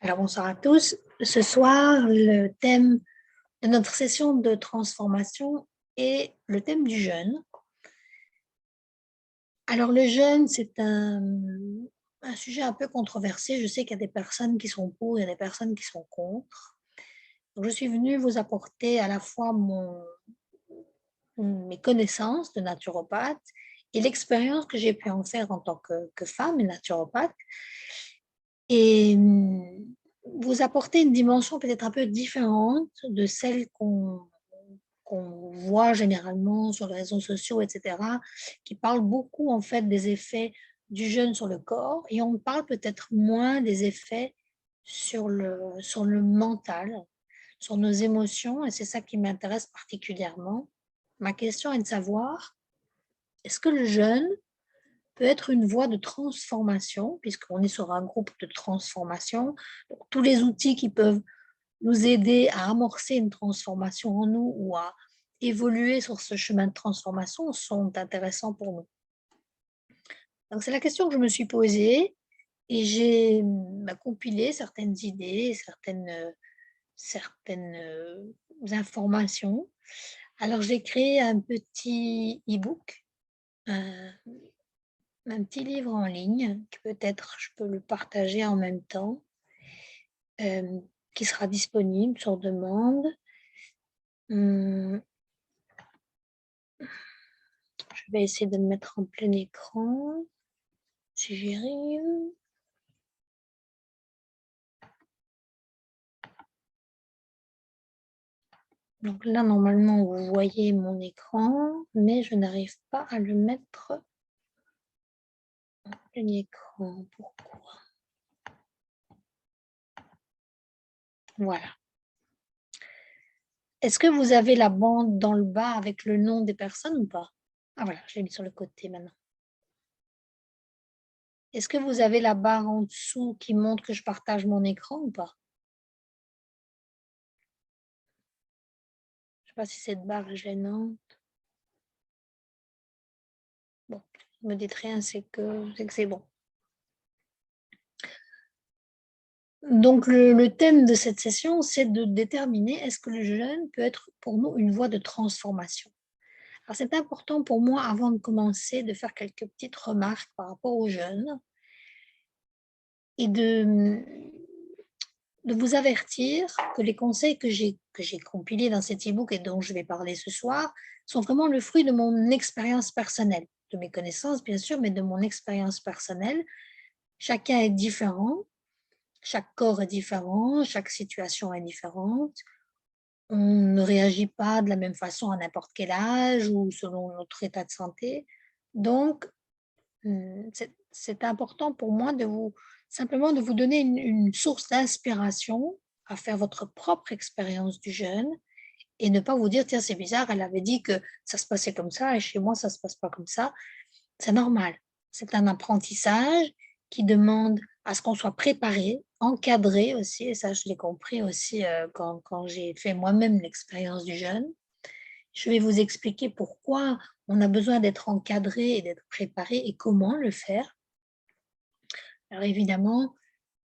Alors bonsoir à tous. Ce soir, le thème de notre session de transformation est le thème du jeûne. Alors le jeûne, c'est un sujet un peu controversé. Je sais qu'il y a des personnes qui sont pour, il y a des personnes qui sont contre. Donc, je suis venue vous apporter à la fois mes connaissances de naturopathe et l'expérience que j'ai pu en faire en tant que femme et naturopathe. Et vous apporter une dimension peut-être un peu différente de celle qu'on voit généralement sur les réseaux sociaux, etc., qui parlent beaucoup en fait des effets du jeûne sur le corps, et on parle peut-être moins des effets sur le mental, sur nos émotions, et c'est ça qui m'intéresse particulièrement. Ma question est de savoir, est-ce que le jeûne peut être une voie de transformation, puisqu'on est sur un groupe de transformation. Donc, tous les outils qui peuvent nous aider à amorcer une transformation en nous ou à évoluer sur ce chemin de transformation sont intéressants pour nous. Donc, c'est la question que je me suis posée et j'ai compilé certaines idées, certaines informations. Alors, j'ai créé un petit e-book, un petit livre en ligne, que peut-être je peux le partager en même temps, qui sera disponible sur demande. Je vais essayer de me mettre en plein écran, si j'y arrive. Donc là, normalement, vous voyez mon écran, mais je n'arrive pas à le mettre en plein écran. Pourquoi? Voilà. Est-ce que vous avez la bande dans le bas avec le nom des personnes ou pas? Ah voilà, je l'ai mis sur le côté maintenant. Est-ce que vous avez la barre en dessous qui montre que je partage mon écran ou pas? Je ne sais pas si cette barre est gênante. Bon, ne me dites rien, c'est que c'est bon. Donc le thème de cette session, c'est de déterminer est-ce que le jeûne peut être pour nous une voie de transformation. Alors c'est important pour moi, avant de commencer, de faire quelques petites remarques par rapport au jeûne et de vous avertir que les conseils que j'ai compilés dans cet e-book et dont je vais parler ce soir sont vraiment le fruit de mon expérience personnelle, de mes connaissances bien sûr, mais de mon expérience personnelle. Chacun est différent, chaque corps est différent, chaque situation est différente. On ne réagit pas de la même façon à n'importe quel âge ou selon notre état de santé. Donc, c'est important pour moi simplement de vous donner une source d'inspiration à faire votre propre expérience du jeûne et ne pas vous dire: «Tiens, c'est bizarre, elle avait dit que ça se passait comme ça et chez moi, ça ne se passe pas comme ça». C'est normal. C'est un apprentissage qui demande à ce qu'on soit préparé, encadré aussi, et ça, je l'ai compris aussi quand j'ai fait moi-même l'expérience du jeûne. Je vais vous expliquer pourquoi on a besoin d'être encadré et d'être préparé et comment le faire. Alors évidemment,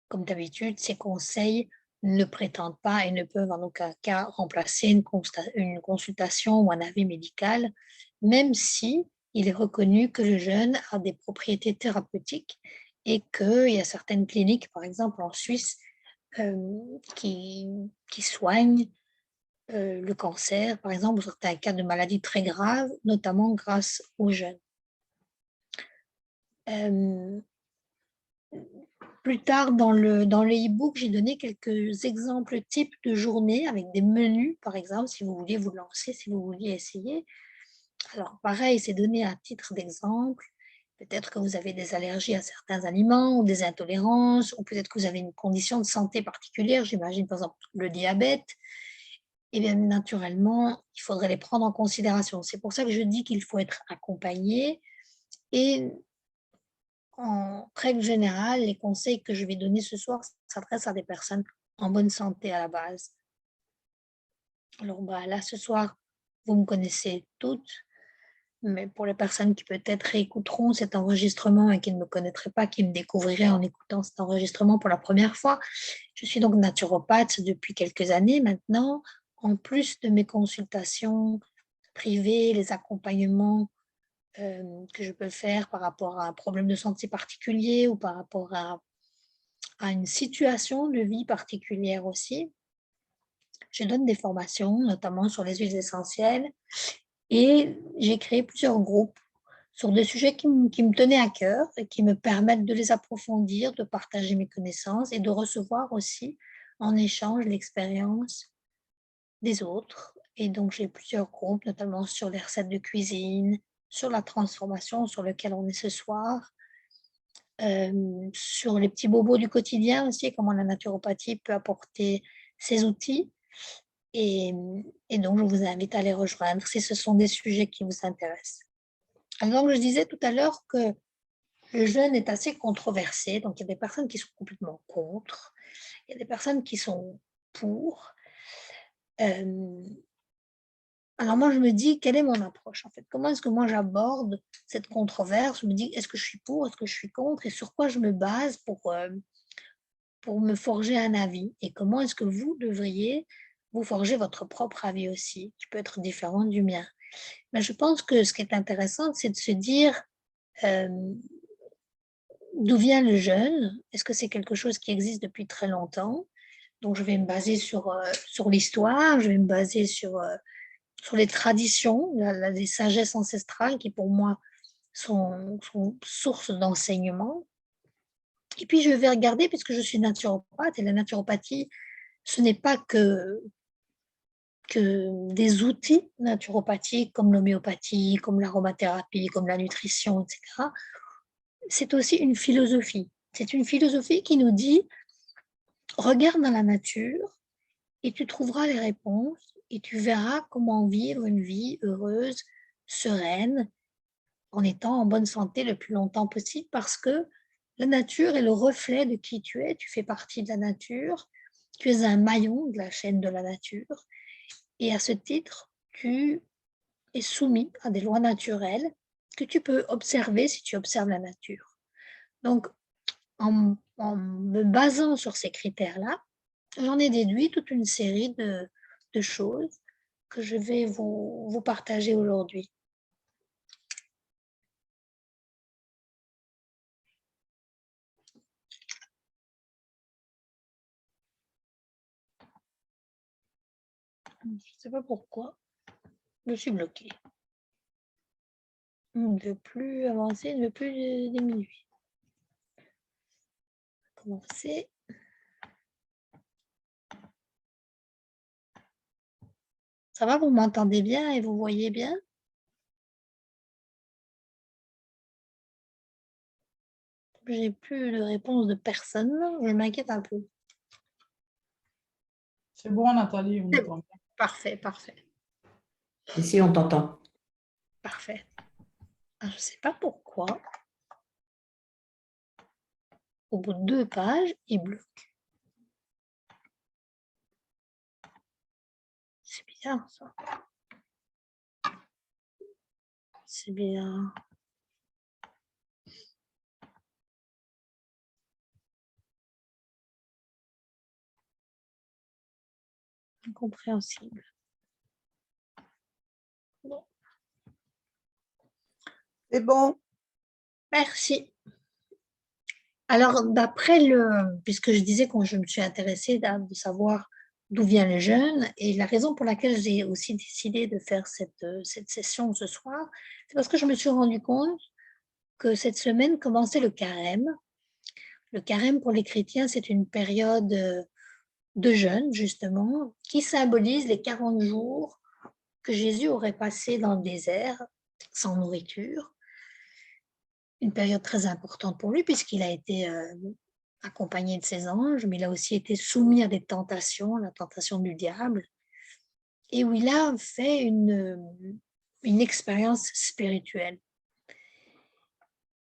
comme d'habitude, ces conseils ne prétendent pas et ne peuvent en aucun cas remplacer une consultation ou un avis médical, même si il est reconnu que le jeûne a des propriétés thérapeutiques et qu'il y a certaines cliniques, par exemple en Suisse, euh, qui soignent le cancer, par exemple, ou certains cas de maladies très graves, notamment grâce au jeûne. Euh, Plus tard dans le e-book, j'ai donné quelques exemples types de journées avec des menus, par exemple, si vous vouliez vous lancer, si vous vouliez essayer. Alors, pareil, c'est donné à titre d'exemple. Peut-être que vous avez des allergies à certains aliments ou des intolérances, ou peut-être que vous avez une condition de santé particulière, j'imagine par exemple le diabète. Et bien naturellement, il faudrait les prendre en considération. C'est pour ça que je dis qu'il faut être accompagné et en règle générale, les conseils que je vais donner ce soir s'adressent à des personnes en bonne santé à la base. Alors là, ce soir, vous me connaissez toutes. mais pour les personnes qui peut-être réécouteront cet enregistrement et qui ne me connaîtraient pas, qui me découvriraient en écoutant cet enregistrement pour la première fois, je suis donc naturopathe depuis quelques années maintenant, en plus de mes consultations privées, les accompagnements que je peux faire par rapport à un problème de santé particulier ou par rapport à une situation de vie particulière aussi. Je donne des formations, notamment sur les huiles essentielles, et j'ai créé plusieurs groupes sur des sujets qui me tenaient à cœur et qui me permettent de les approfondir, de partager mes connaissances et de recevoir aussi en échange l'expérience des autres. Et donc, j'ai plusieurs groupes, notamment sur les recettes de cuisine, sur la transformation sur lequel on est ce soir, sur les petits bobos du quotidien aussi, comment la naturopathie peut apporter ses outils. Et, et donc, je vous invite à les rejoindre si ce sont des sujets qui vous intéressent. Alors, je disais tout à l'heure que le jeûne est assez controversé, donc il y a des personnes qui sont complètement contre, il y a des personnes qui sont pour. Alors moi, je me dis, quelle est mon approche en fait? Comment est-ce que moi j'aborde cette controverse? Je me dis, est-ce que je suis pour, est-ce que je suis contre et sur quoi je me base pour me forger un avis? Et comment est-ce que vous devriez vous forger votre propre avis aussi, qui peut être différent du mien? Mais je pense que ce qui est intéressant, c'est de se dire, d'où vient le jeûne? Est-ce que c'est quelque chose qui existe depuis très longtemps? Donc je vais me baser sur l'histoire, je vais me baser sur les traditions, les sagesses ancestrales qui pour moi sont source d'enseignement. Et puis je vais regarder, puisque je suis naturopathe, et la naturopathie, ce n'est pas que des outils naturopathiques comme l'homéopathie, comme l'aromathérapie, comme la nutrition, etc. C'est aussi une philosophie. C'est une philosophie qui nous dit, regarde dans la nature et tu trouveras les réponses et tu verras comment vivre une vie heureuse, sereine, en étant en bonne santé le plus longtemps possible, parce que la nature est le reflet de qui tu es, tu fais partie de la nature, tu es un maillon de la chaîne de la nature, et à ce titre, tu es soumis à des lois naturelles que tu peux observer si tu observes la nature. Donc, en me basant sur ces critères-là, j'en ai déduit toute une série de choses que je vais vous partager aujourd'hui. Je ne sais pas pourquoi, je suis bloquée. On ne veut plus avancer, on ne veut plus diminuer. Commencer. Ça va, vous m'entendez bien et vous voyez bien? J'ai plus de réponse de personne, je m'inquiète un peu. C'est bon, Nathalie, on C'est entend bon. bien. Parfait, parfait, Ici, on t'entend. parfait. Alors, je ne sais pas pourquoi, au bout de 2 pages, il bloque. C'est bizarre, ça. C'est bien. Incompréhensible. Bon. C'est bon. Merci. Alors, puisque je disais que je me suis intéressée de savoir d'où vient le jeûne, et la raison pour laquelle j'ai aussi décidé de faire cette session ce soir, c'est parce que je me suis rendu compte que cette semaine commençait le carême. Le carême pour les chrétiens, c'est une période de jeûne, justement, qui symbolise les 40 jours que Jésus aurait passé dans le désert sans nourriture. Une période très importante pour lui, puisqu'il a été accompagné de ses anges, mais il a aussi été soumis à des tentations, la tentation du diable, et où il a fait une expérience spirituelle.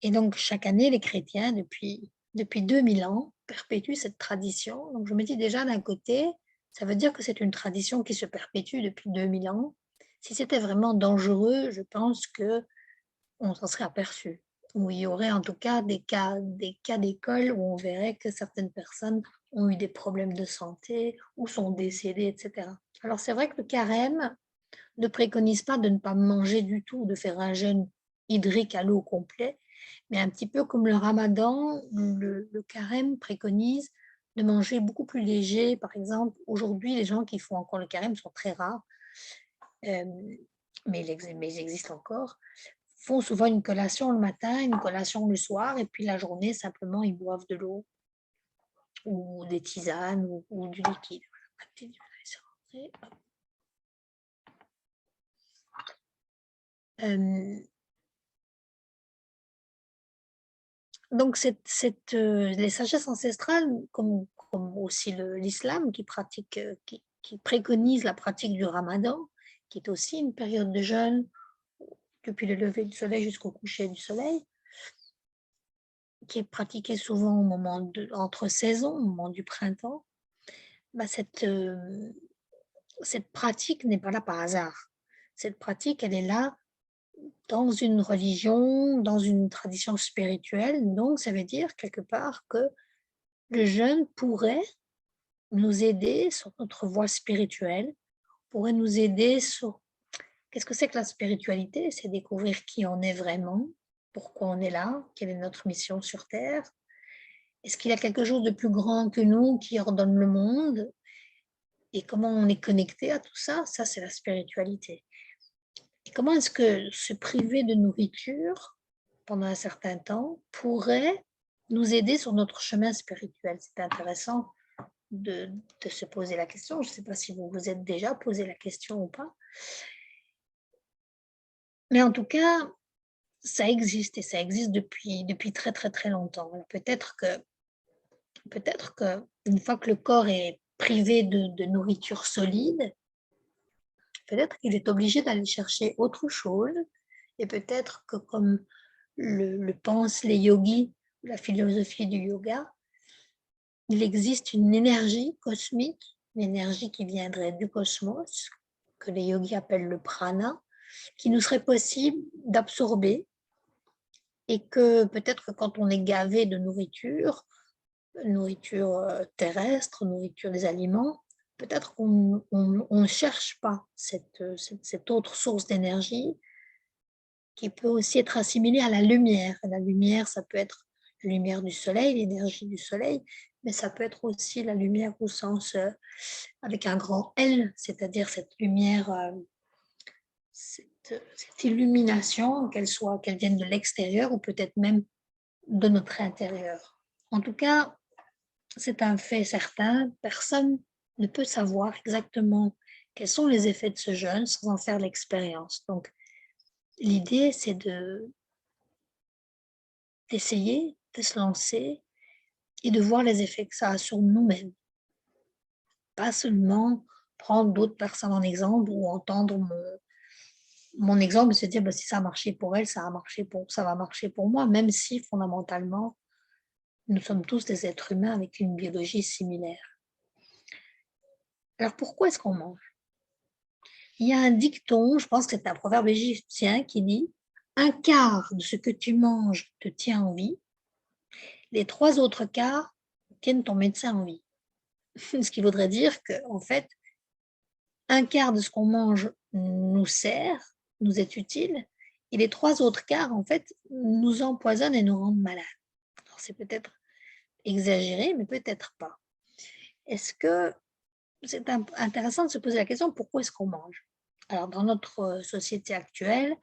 Et donc, chaque année, les chrétiens, depuis 2000 ans, perpétuent cette tradition. Donc, je me dis déjà d'un côté, ça veut dire que c'est une tradition qui se perpétue depuis 2000 ans, Si c'était vraiment dangereux, je pense qu'on s'en serait aperçu. Ou il y aurait en tout cas des cas d'école où on verrait que certaines personnes ont eu des problèmes de santé ou sont décédées, et cetera. Alors c'est vrai que le carême ne préconise pas de ne pas manger du tout, de faire un jeûne hydrique à l'eau complet, mais un petit peu comme le ramadan, le carême préconise de manger beaucoup plus léger. Par exemple, aujourd'hui, les gens qui font encore le carême sont très rares, mais ils existent encore, font souvent une collation le matin, une collation le soir, et puis la journée, simplement, ils boivent de l'eau ou des tisanes ou du liquide. Donc, les sagesses ancestrales, comme aussi l'islam, qui préconise la pratique du ramadan, qui est aussi une période de jeûne depuis le lever du soleil jusqu'au coucher du soleil, qui est pratiquée souvent entre saisons, au moment du printemps, bah cette pratique n'est pas là par hasard. Cette pratique, elle est là dans une religion, dans une tradition spirituelle. Donc, ça veut dire quelque part que le jeûne pourrait nous aider sur notre voie spirituelle, pourrait nous aider sur qu'est-ce que c'est que la spiritualité? C'est découvrir qui on est vraiment, pourquoi on est là, quelle est notre mission sur Terre. Est-ce qu'il y a quelque chose de plus grand que nous qui ordonne le monde? Et comment on est connecté à tout ça? Ça, c'est la spiritualité. Et comment est-ce que se priver de nourriture pendant un certain temps pourrait nous aider sur notre chemin spirituel? C'est intéressant de se poser la question. Je ne sais pas si vous vous êtes déjà posé la question ou pas. Mais en tout cas, ça existe et ça existe depuis très, très, très longtemps. Alors peut-être qu'une fois que le corps est privé de nourriture solide, peut-être qu'il est obligé d'aller chercher autre chose et peut-être que comme le pensent les yogis, la philosophie du yoga, il existe une énergie cosmique, une énergie qui viendrait du cosmos, que les yogis appellent le prana, qui nous serait possible d'absorber et que peut-être que quand on est gavé de nourriture terrestre, nourriture des aliments, peut-être qu'on ne cherche pas cette autre source d'énergie qui peut aussi être assimilée à la lumière. La lumière, ça peut être la lumière du soleil, l'énergie du soleil, mais ça peut être aussi la lumière au sens avec un grand L, c'est-à-dire cette lumière, cette illumination, qu'elle vienne de l'extérieur ou peut-être même de notre intérieur. En tout cas, c'est un fait certain, personne ne peut savoir exactement quels sont les effets de ce jeûne sans en faire l'expérience. Donc, l'idée, c'est d'essayer, de se lancer et de voir les effets que ça a sur nous-mêmes. Pas seulement prendre d'autres personnes en exemple ou entendre mon exemple et se dire bah, si ça a marché pour elle, ça va marcher pour moi, même si fondamentalement, nous sommes tous des êtres humains avec une biologie similaire. Alors pourquoi est-ce qu'on mange? Il y a un dicton, je pense que c'est un proverbe égyptien qui dit « Un quart de ce que tu manges te tient en vie, les 3 autres quarts tiennent ton médecin en vie. » Ce qui voudrait dire qu'en fait, un quart de ce qu'on mange nous sert, nous est utile, et les 3 autres quarts, en fait, nous empoisonnent et nous rendent malades. Alors c'est peut-être exagéré, mais peut-être pas. Est-ce que c'est intéressant de se poser la question, pourquoi est-ce qu'on mange? Alors dans notre société actuelle,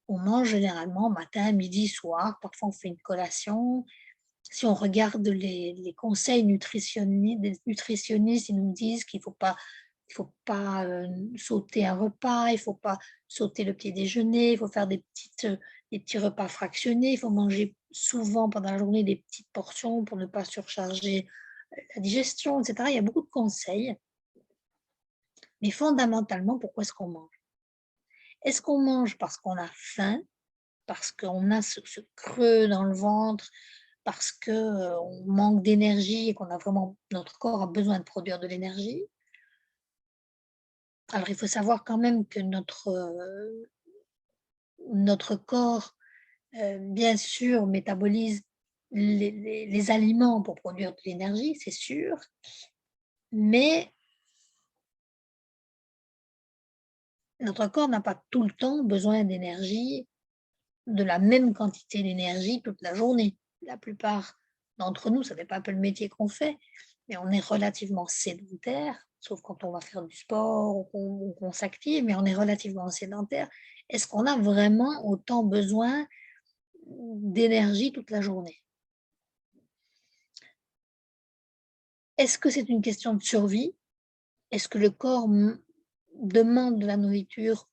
on mange généralement matin, midi, soir, parfois on fait une collation. Si on regarde les conseils des nutritionnistes, ils nous disent qu'il faut pas sauter un repas, il ne faut pas sauter le petit déjeuner, il faut faire des petits repas fractionnés, il faut manger souvent pendant la journée des petites portions pour ne pas surcharger la digestion, etc. Il y a beaucoup de conseils, mais fondamentalement, pourquoi est-ce qu'on mange? Est-ce qu'on mange parce qu'on a faim, parce qu'on a ce creux dans le ventre, parce qu'on manque d'énergie et qu'on a vraiment notre corps a besoin de produire de l'énergie? Alors, il faut savoir quand même que notre corps, bien sûr, métabolise les aliments pour produire de l'énergie, c'est sûr, mais notre corps n'a pas tout le temps besoin d'énergie, de la même quantité d'énergie toute la journée. La plupart d'entre nous, ça dépend un peu le métier qu'on fait, mais on est relativement sédentaire, sauf quand on va faire du sport ou qu'on s'active, mais on est relativement sédentaire. Est-ce qu'on a vraiment autant besoin d'énergie toute la journée? Est-ce que c'est une question de survie? Est-ce que le corps demande de la nourriture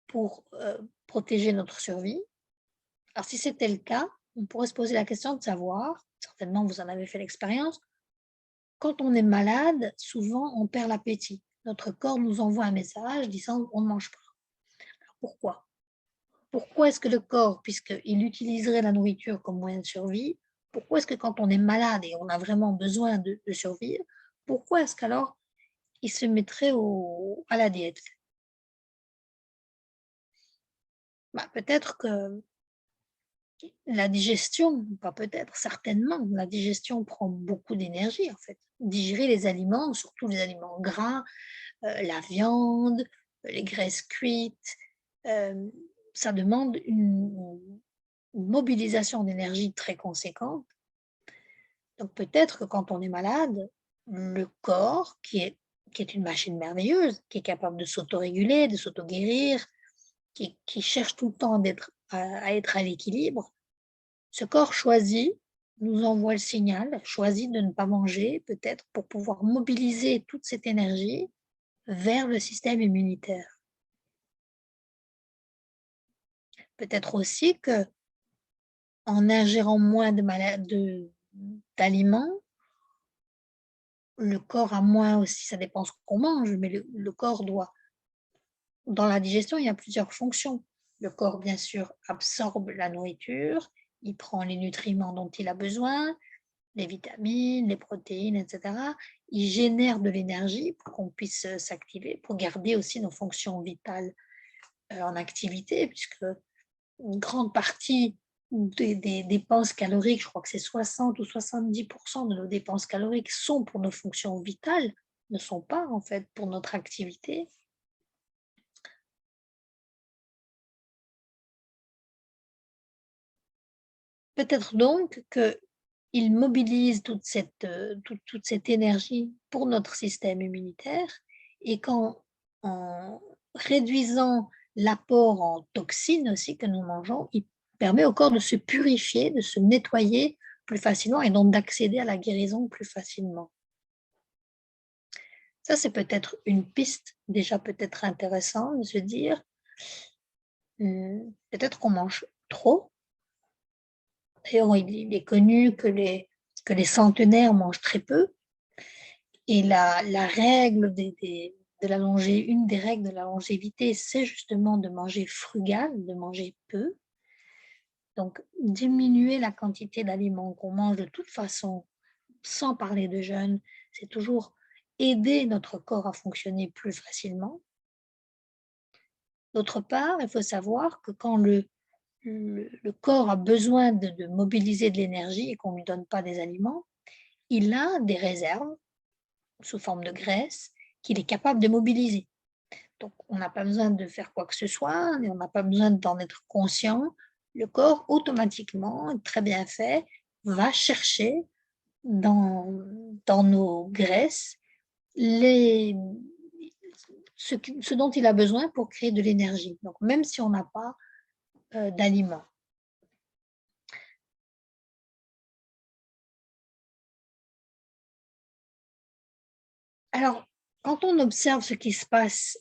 pour protéger notre survie? Alors si c'était le cas, on pourrait se poser la question de savoir, certainement vous en avez fait l'expérience, quand on est malade, souvent on perd l'appétit. Notre corps nous envoie un message disant on ne mange pas. Pourquoi? Pourquoi est-ce que le corps, puisqu'il utiliserait la nourriture comme moyen de survie, pourquoi est-ce que quand on est malade et on a vraiment besoin de survivre, pourquoi est-ce qu'alors il se mettrait à la diète? Bah, peut-être que la digestion, pas peut-être, certainement, la digestion prend beaucoup d'énergie en fait. Digérer les aliments, surtout les aliments gras, la viande, les graisses cuites, hem, ça demande une mobilisation d'énergie très conséquente. Donc peut-être que quand on est malade, le corps qui est une machine merveilleuse, qui est capable de s'autoréguler, de s'auto-guérir, qui cherche tout le temps à être à l'équilibre, ce corps choisit, nous envoie le signal, choisit de ne pas manger peut-être pour pouvoir mobiliser toute cette énergie vers le système immunitaire. Peut-être aussi qu'en ingérant moins d'aliments, le corps a moins aussi, ça dépend ce qu'on mange, mais le corps doit, dans la digestion, il y a plusieurs fonctions. Le corps, bien sûr, absorbe la nourriture, il prend les nutriments dont il a besoin, les vitamines, les protéines, et cetera. Il génère de l'énergie pour qu'on puisse, s'activer, pour garder aussi nos fonctions vitales, en activité, puisque une grande partie des dépenses caloriques, je crois que c'est 60 ou 70 de nos dépenses caloriques sont pour nos fonctions vitales, ne sont pas en fait pour notre activité. Peut-être donc qu'il mobilise toute cette énergie pour notre système immunitaire et en réduisant l'apport en toxines aussi que nous mangeons, il permet au corps de se purifier, de se nettoyer plus facilement et donc d'accéder à la guérison plus facilement. Ça, c'est peut-être une piste déjà peut-être intéressante de se dire, peut-être qu'on mange trop. D'ailleurs, il est connu que les centenaires mangent très peu et la règle de la longé une des règles de la longévité, c'est justement de manger frugal, de manger peu. Donc diminuer la quantité d'aliments qu'on mange de toute façon, sans parler de jeûne, c'est toujours aider notre corps à fonctionner plus facilement. D'autre part, il faut savoir que quand le corps a besoin de mobiliser de l'énergie et qu'on ne lui donne pas des aliments, il a des réserves sous forme de graisse qu'il est capable de mobiliser. Donc on n'a pas besoin de faire quoi que ce soit et on n'a pas besoin d'en être conscient. Le corps automatiquement, très bien fait, va chercher dans nos graisses les ce dont il a besoin pour créer de l'énergie. Donc même si on n'a pas, d'aliments. Alors, quand on observe ce qui se passe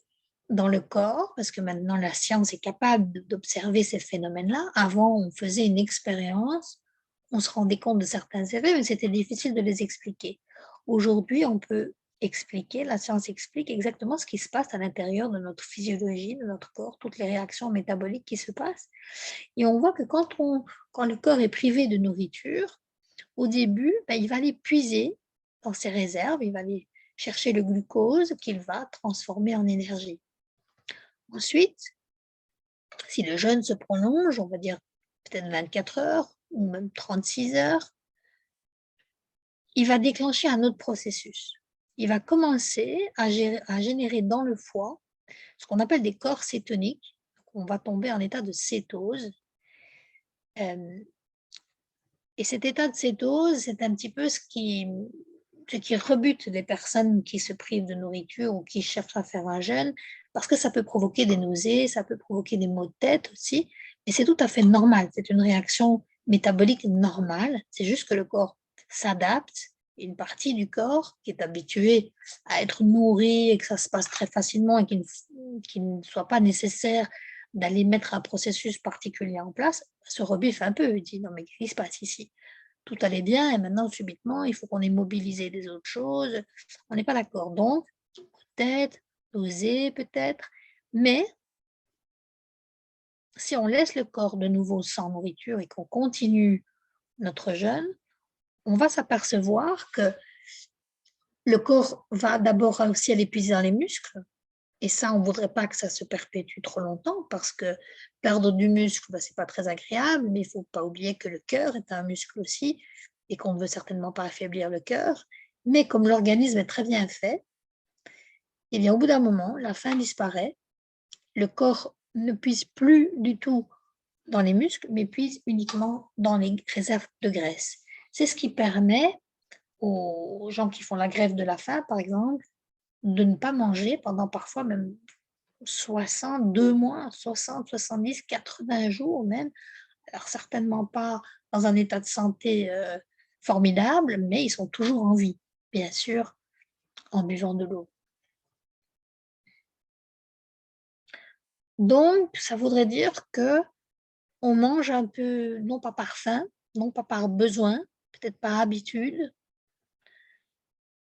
dans le corps, parce que maintenant la science est capable d'observer ces phénomènes-là, avant on faisait une expérience, on se rendait compte de certains effets, mais c'était difficile de les expliquer. Aujourd'hui, on peut expliquer, la science explique exactement ce qui se passe à l'intérieur de notre physiologie, de notre corps, toutes les réactions métaboliques qui se passent. Et on voit que quand le corps est privé de nourriture, au début, il va aller puiser dans ses réserves, il va aller chercher le glucose qu'il va transformer en énergie. Ensuite, si le jeûne se prolonge, on va dire peut-être 24 heures ou même 36 heures, il va déclencher un autre processus. Il va commencer à générer dans le foie ce qu'on appelle des corps cétoniques. On va tomber en état de cétose. Et cet état de cétose, c'est un petit peu ce qui rebute les personnes qui se privent de nourriture ou qui cherchent à faire un jeûne, parce que ça peut provoquer des nausées, ça peut provoquer des maux de tête aussi, et c'est tout à fait normal, c'est une réaction métabolique normale, c'est juste que le corps s'adapte, une partie du corps qui est habituée à être nourrie et que ça se passe très facilement et qu'il ne soit pas nécessaire d'aller mettre un processus particulier en place, se rebiffe un peu, il dit non mais qu'est-ce qui se passe ici? Tout allait bien et maintenant subitement il faut qu'on ait mobilisé des autres choses, on n'est pas d'accord. Donc peut-être, oser peut-être, mais si on laisse le corps de nouveau sans nourriture et qu'on continue notre jeûne, on va s'apercevoir que le corps va d'abord réussir à épuiser les muscles. Et ça, on ne voudrait pas que ça se perpétue trop longtemps parce que perdre du muscle, ce n'est pas très agréable, mais il ne faut pas oublier que le cœur est un muscle aussi et qu'on ne veut certainement pas affaiblir le cœur. Mais comme l'organisme est très bien fait, eh bien, au bout d'un moment, la faim disparaît, le corps ne puise plus du tout dans les muscles, mais puise uniquement dans les réserves de graisse. C'est ce qui permet aux gens qui font la grève de la faim, par exemple, de ne pas manger pendant parfois même 62 mois, 60, 70, 80 jours même. Alors certainement pas dans un état de santé formidable, mais ils sont toujours en vie, bien sûr, en buvant de l'eau. Donc, ça voudrait dire que on mange un peu, non pas par faim, non pas par besoin, peut-être par habitude.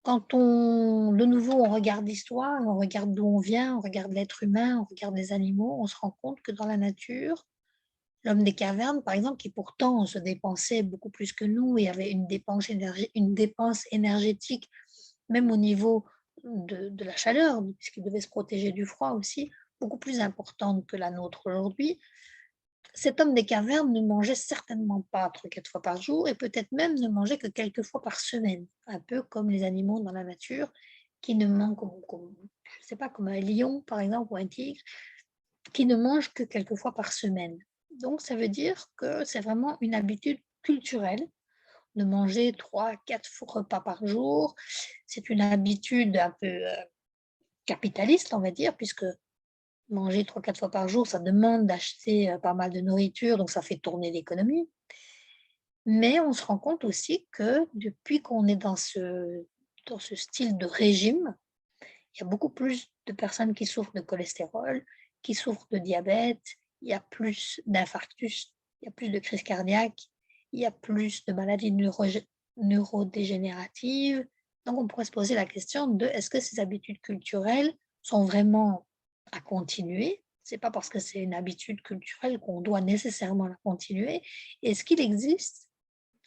Quand de nouveau, on regarde l'histoire, on regarde d'où on vient, on regarde l'être humain, on regarde les animaux, on se rend compte que dans la nature, l'homme des cavernes, par exemple, qui pourtant se dépensait beaucoup plus que nous et avait une dépense énergétique, même au niveau de la chaleur, puisqu'il devait se protéger du froid aussi, beaucoup plus importante que la nôtre aujourd'hui. Cet homme des cavernes ne mangeait certainement pas 3-4 fois par jour et peut-être même ne mangeait que quelques fois par semaine, un peu comme les animaux dans la nature qui ne mangent, je sais pas, comme un lion par exemple ou un tigre, qui ne mangent que quelques fois par semaine. Donc ça veut dire que c'est vraiment une habitude culturelle de manger 3-4 repas par jour. C'est une habitude un peu capitaliste, on va dire, puisque manger 3-4 fois par jour, ça demande d'acheter pas mal de nourriture, donc ça fait tourner l'économie. Mais on se rend compte aussi que depuis qu'on est dans ce style de régime, il y a beaucoup plus de personnes qui souffrent de cholestérol, qui souffrent de diabète, il y a plus d'infarctus, il y a plus de crises cardiaques, il y a plus de maladies neurodégénératives. Donc on pourrait se poser la question de est-ce que ces habitudes culturelles sont vraiment à continuer? C'est pas parce que c'est une habitude culturelle qu'on doit nécessairement la continuer. Est-ce qu'il existe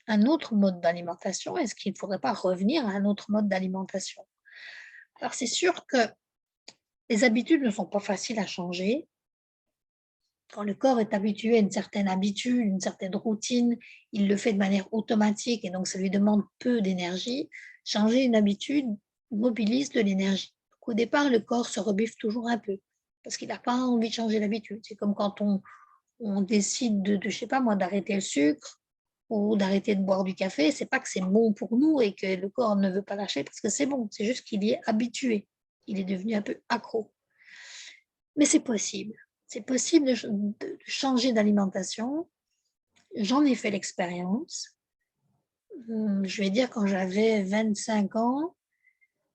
un autre mode d'alimentation? Est-ce qu'il ne faudrait pas revenir à un autre mode d'alimentation? Alors c'est sûr que les habitudes ne sont pas faciles à changer. Quand le corps est habitué à une certaine habitude, une certaine routine, il le fait de manière automatique et donc ça lui demande peu d'énergie. Changer une habitude mobilise de l'énergie. Au départ, le corps se rebiffe toujours un peu parce qu'il n'a pas envie de changer l'habitude. C'est comme quand on décide je sais pas moi, d'arrêter le sucre ou d'arrêter de boire du café. C'est pas que c'est bon pour nous et que le corps ne veut pas lâcher parce que c'est bon. C'est juste qu'il y est habitué. Il est devenu un peu accro. Mais c'est possible. C'est possible de changer d'alimentation. J'en ai fait l'expérience. Je vais dire quand j'avais 25 ans,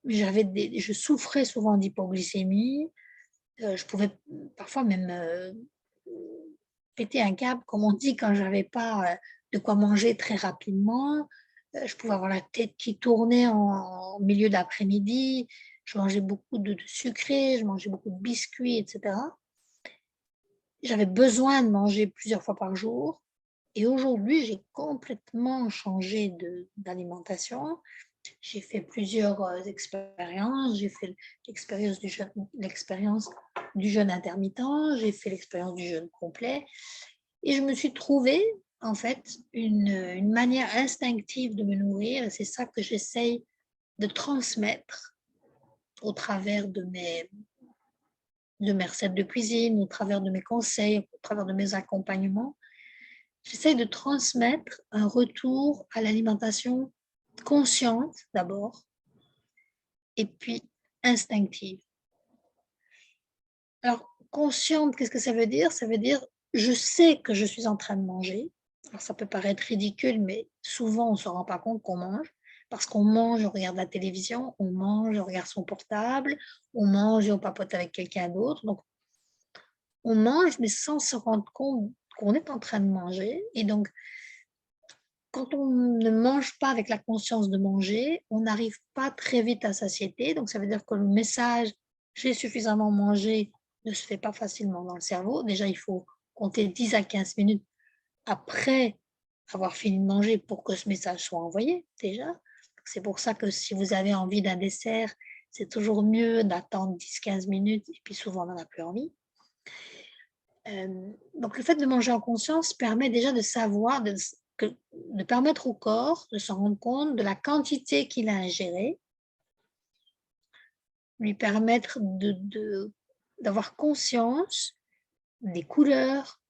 je souffrais souvent d'hypoglycémie. Je pouvais parfois même péter un câble, comme on dit, quand j'avais pas de quoi manger très rapidement. Je pouvais avoir la tête qui tournait en milieu d'après-midi. Je mangeais beaucoup de sucré, je mangeais beaucoup de biscuits, etc. J'avais besoin de manger plusieurs fois par jour et aujourd'hui, j'ai complètement changé d'alimentation J'ai fait plusieurs expériences. J'ai fait l'expérience du jeûne intermittent, j'ai fait l'expérience du jeûne complet. Et je me suis trouvée, en fait, une manière instinctive de me nourrir. Et c'est ça que j'essaye de transmettre au travers de mes recettes de cuisine, au travers de mes conseils, au travers de mes accompagnements. J'essaye de transmettre un retour à l'alimentation consciente d'abord, et puis instinctive. Alors, consciente, qu'est-ce que ça veut dire? Ça veut dire, je sais que je suis en train de manger. Alors, ça peut paraître ridicule, mais souvent, on ne se rend pas compte qu'on mange. Parce qu'on mange, on regarde la télévision, on mange, on regarde son portable, on mange et on papote avec quelqu'un d'autre. Donc, on mange, mais sans se rendre compte qu'on est en train de manger. Et donc, quand on ne mange pas avec la conscience de manger, on n'arrive pas très vite à satiété. Donc, ça veut dire que le message «j'ai suffisamment mangé» ne se fait pas facilement dans le cerveau. Déjà, il faut compter 10 à 15 minutes après avoir fini de manger pour que ce message soit envoyé, déjà. C'est pour ça que si vous avez envie d'un dessert, c'est toujours mieux d'attendre 10-15 minutes et puis souvent on n'en a plus envie. Donc le fait de manger en conscience permet déjà de savoir, de permettre au corps de se rendre compte de la quantité qu'il a ingérée, lui permettre d'avoir conscience des couleurs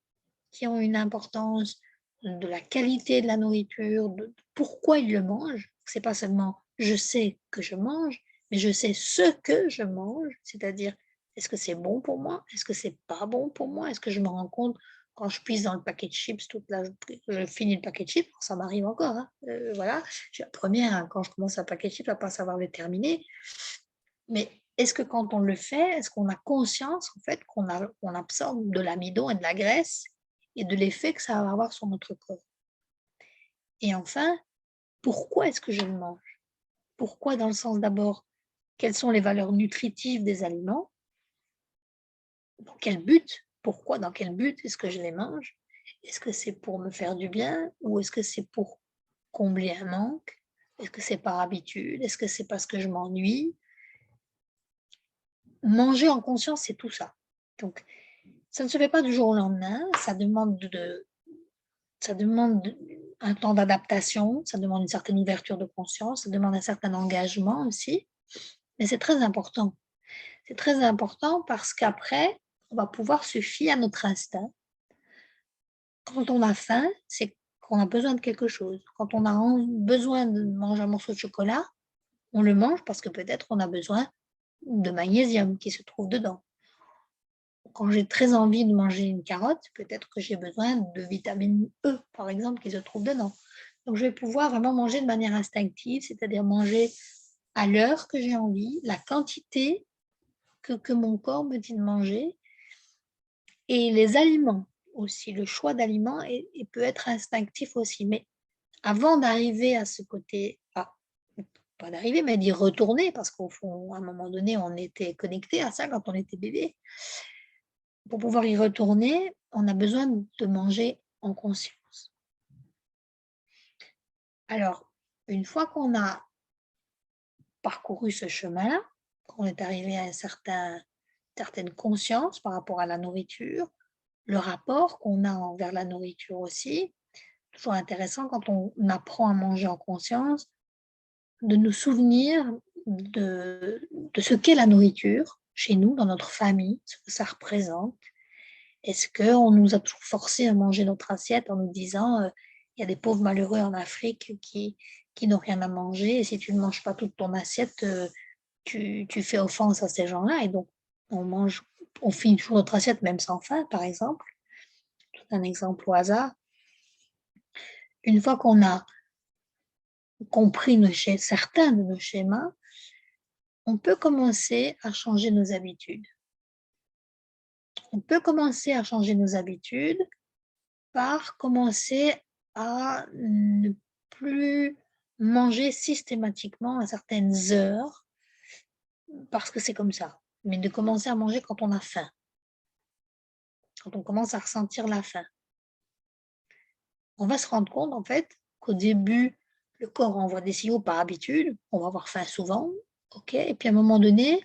qui ont une importance, de la qualité de la nourriture, de pourquoi il le mange. C'est pas seulement je sais que je mange, mais je sais ce que je mange, c'est-à-dire est-ce que c'est bon pour moi? Est-ce que c'est pas bon pour moi? Est-ce que je me rends compte quand je pisse dans le paquet de chips je finis le paquet de chips, ça m'arrive encore, hein, voilà. Je suis la première, hein, quand je commence un paquet de chips à pas savoir le terminer. Mais est-ce que quand on le fait, est-ce qu'on a conscience en fait qu'on absorbe de l'amidon et de la graisse et de l'effet que ça va avoir sur notre corps? Et enfin, pourquoi est-ce que je le mange? Pourquoi dans le sens d'abord, quelles sont les valeurs nutritives des aliments? Dans quel but? Pourquoi, dans quel but est-ce que je les mange? Est-ce que c'est pour me faire du bien ou est-ce que c'est pour combler un manque? Est-ce que c'est par habitude? Est-ce que c'est parce que je m'ennuie? Manger en conscience, c'est tout ça. Donc, ça ne se fait pas du jour au lendemain, ça demande un temps d'adaptation, ça demande une certaine ouverture de conscience, ça demande un certain engagement aussi, mais c'est très important. C'est très important parce qu'après, on va pouvoir se fier à notre instinct. Quand on a faim, c'est qu'on a besoin de quelque chose. Quand on a besoin de manger un morceau de chocolat, on le mange parce que peut-être on a besoin de magnésium qui se trouve dedans. Quand j'ai très envie de manger une carotte, peut-être que j'ai besoin de vitamine E, par exemple, qui se trouve dedans. Donc, je vais pouvoir vraiment manger de manière instinctive, c'est-à-dire manger à l'heure que j'ai envie, la quantité que mon corps me dit de manger et les aliments aussi. Le choix d'aliments peut être instinctif aussi. Mais avant d'arriver à ce côté, pas d'arriver, mais d'y retourner, parce qu'au fond, à un moment donné, on était connecté à ça quand on était bébé. Pour pouvoir y retourner, on a besoin de manger en conscience. Alors, une fois qu'on a parcouru ce chemin, qu'on est arrivé à certaine conscience par rapport à la nourriture, le rapport qu'on a envers la nourriture aussi, toujours intéressant quand on apprend à manger en conscience, de nous souvenir de ce qu'est la nourriture chez nous, dans notre famille, ce que ça représente. Est-ce qu'on nous a toujours forcé à manger notre assiette en nous disant, il y a des pauvres malheureux en Afrique qui n'ont rien à manger et si tu ne manges pas toute ton assiette, tu fais offense à ces gens-là et donc on finit toujours notre assiette même sans faim, par exemple. C'est un exemple au hasard. Une fois qu'on a compris certains de nos schémas, on peut commencer à changer nos habitudes. On peut commencer à changer nos habitudes par commencer à ne plus manger systématiquement à certaines heures, parce que c'est comme ça, mais de commencer à manger quand on a faim, quand on commence à ressentir la faim. On va se rendre compte en fait qu'au début, le corps envoie des signaux par habitude, on va avoir faim souvent, ok, et puis à un moment donné,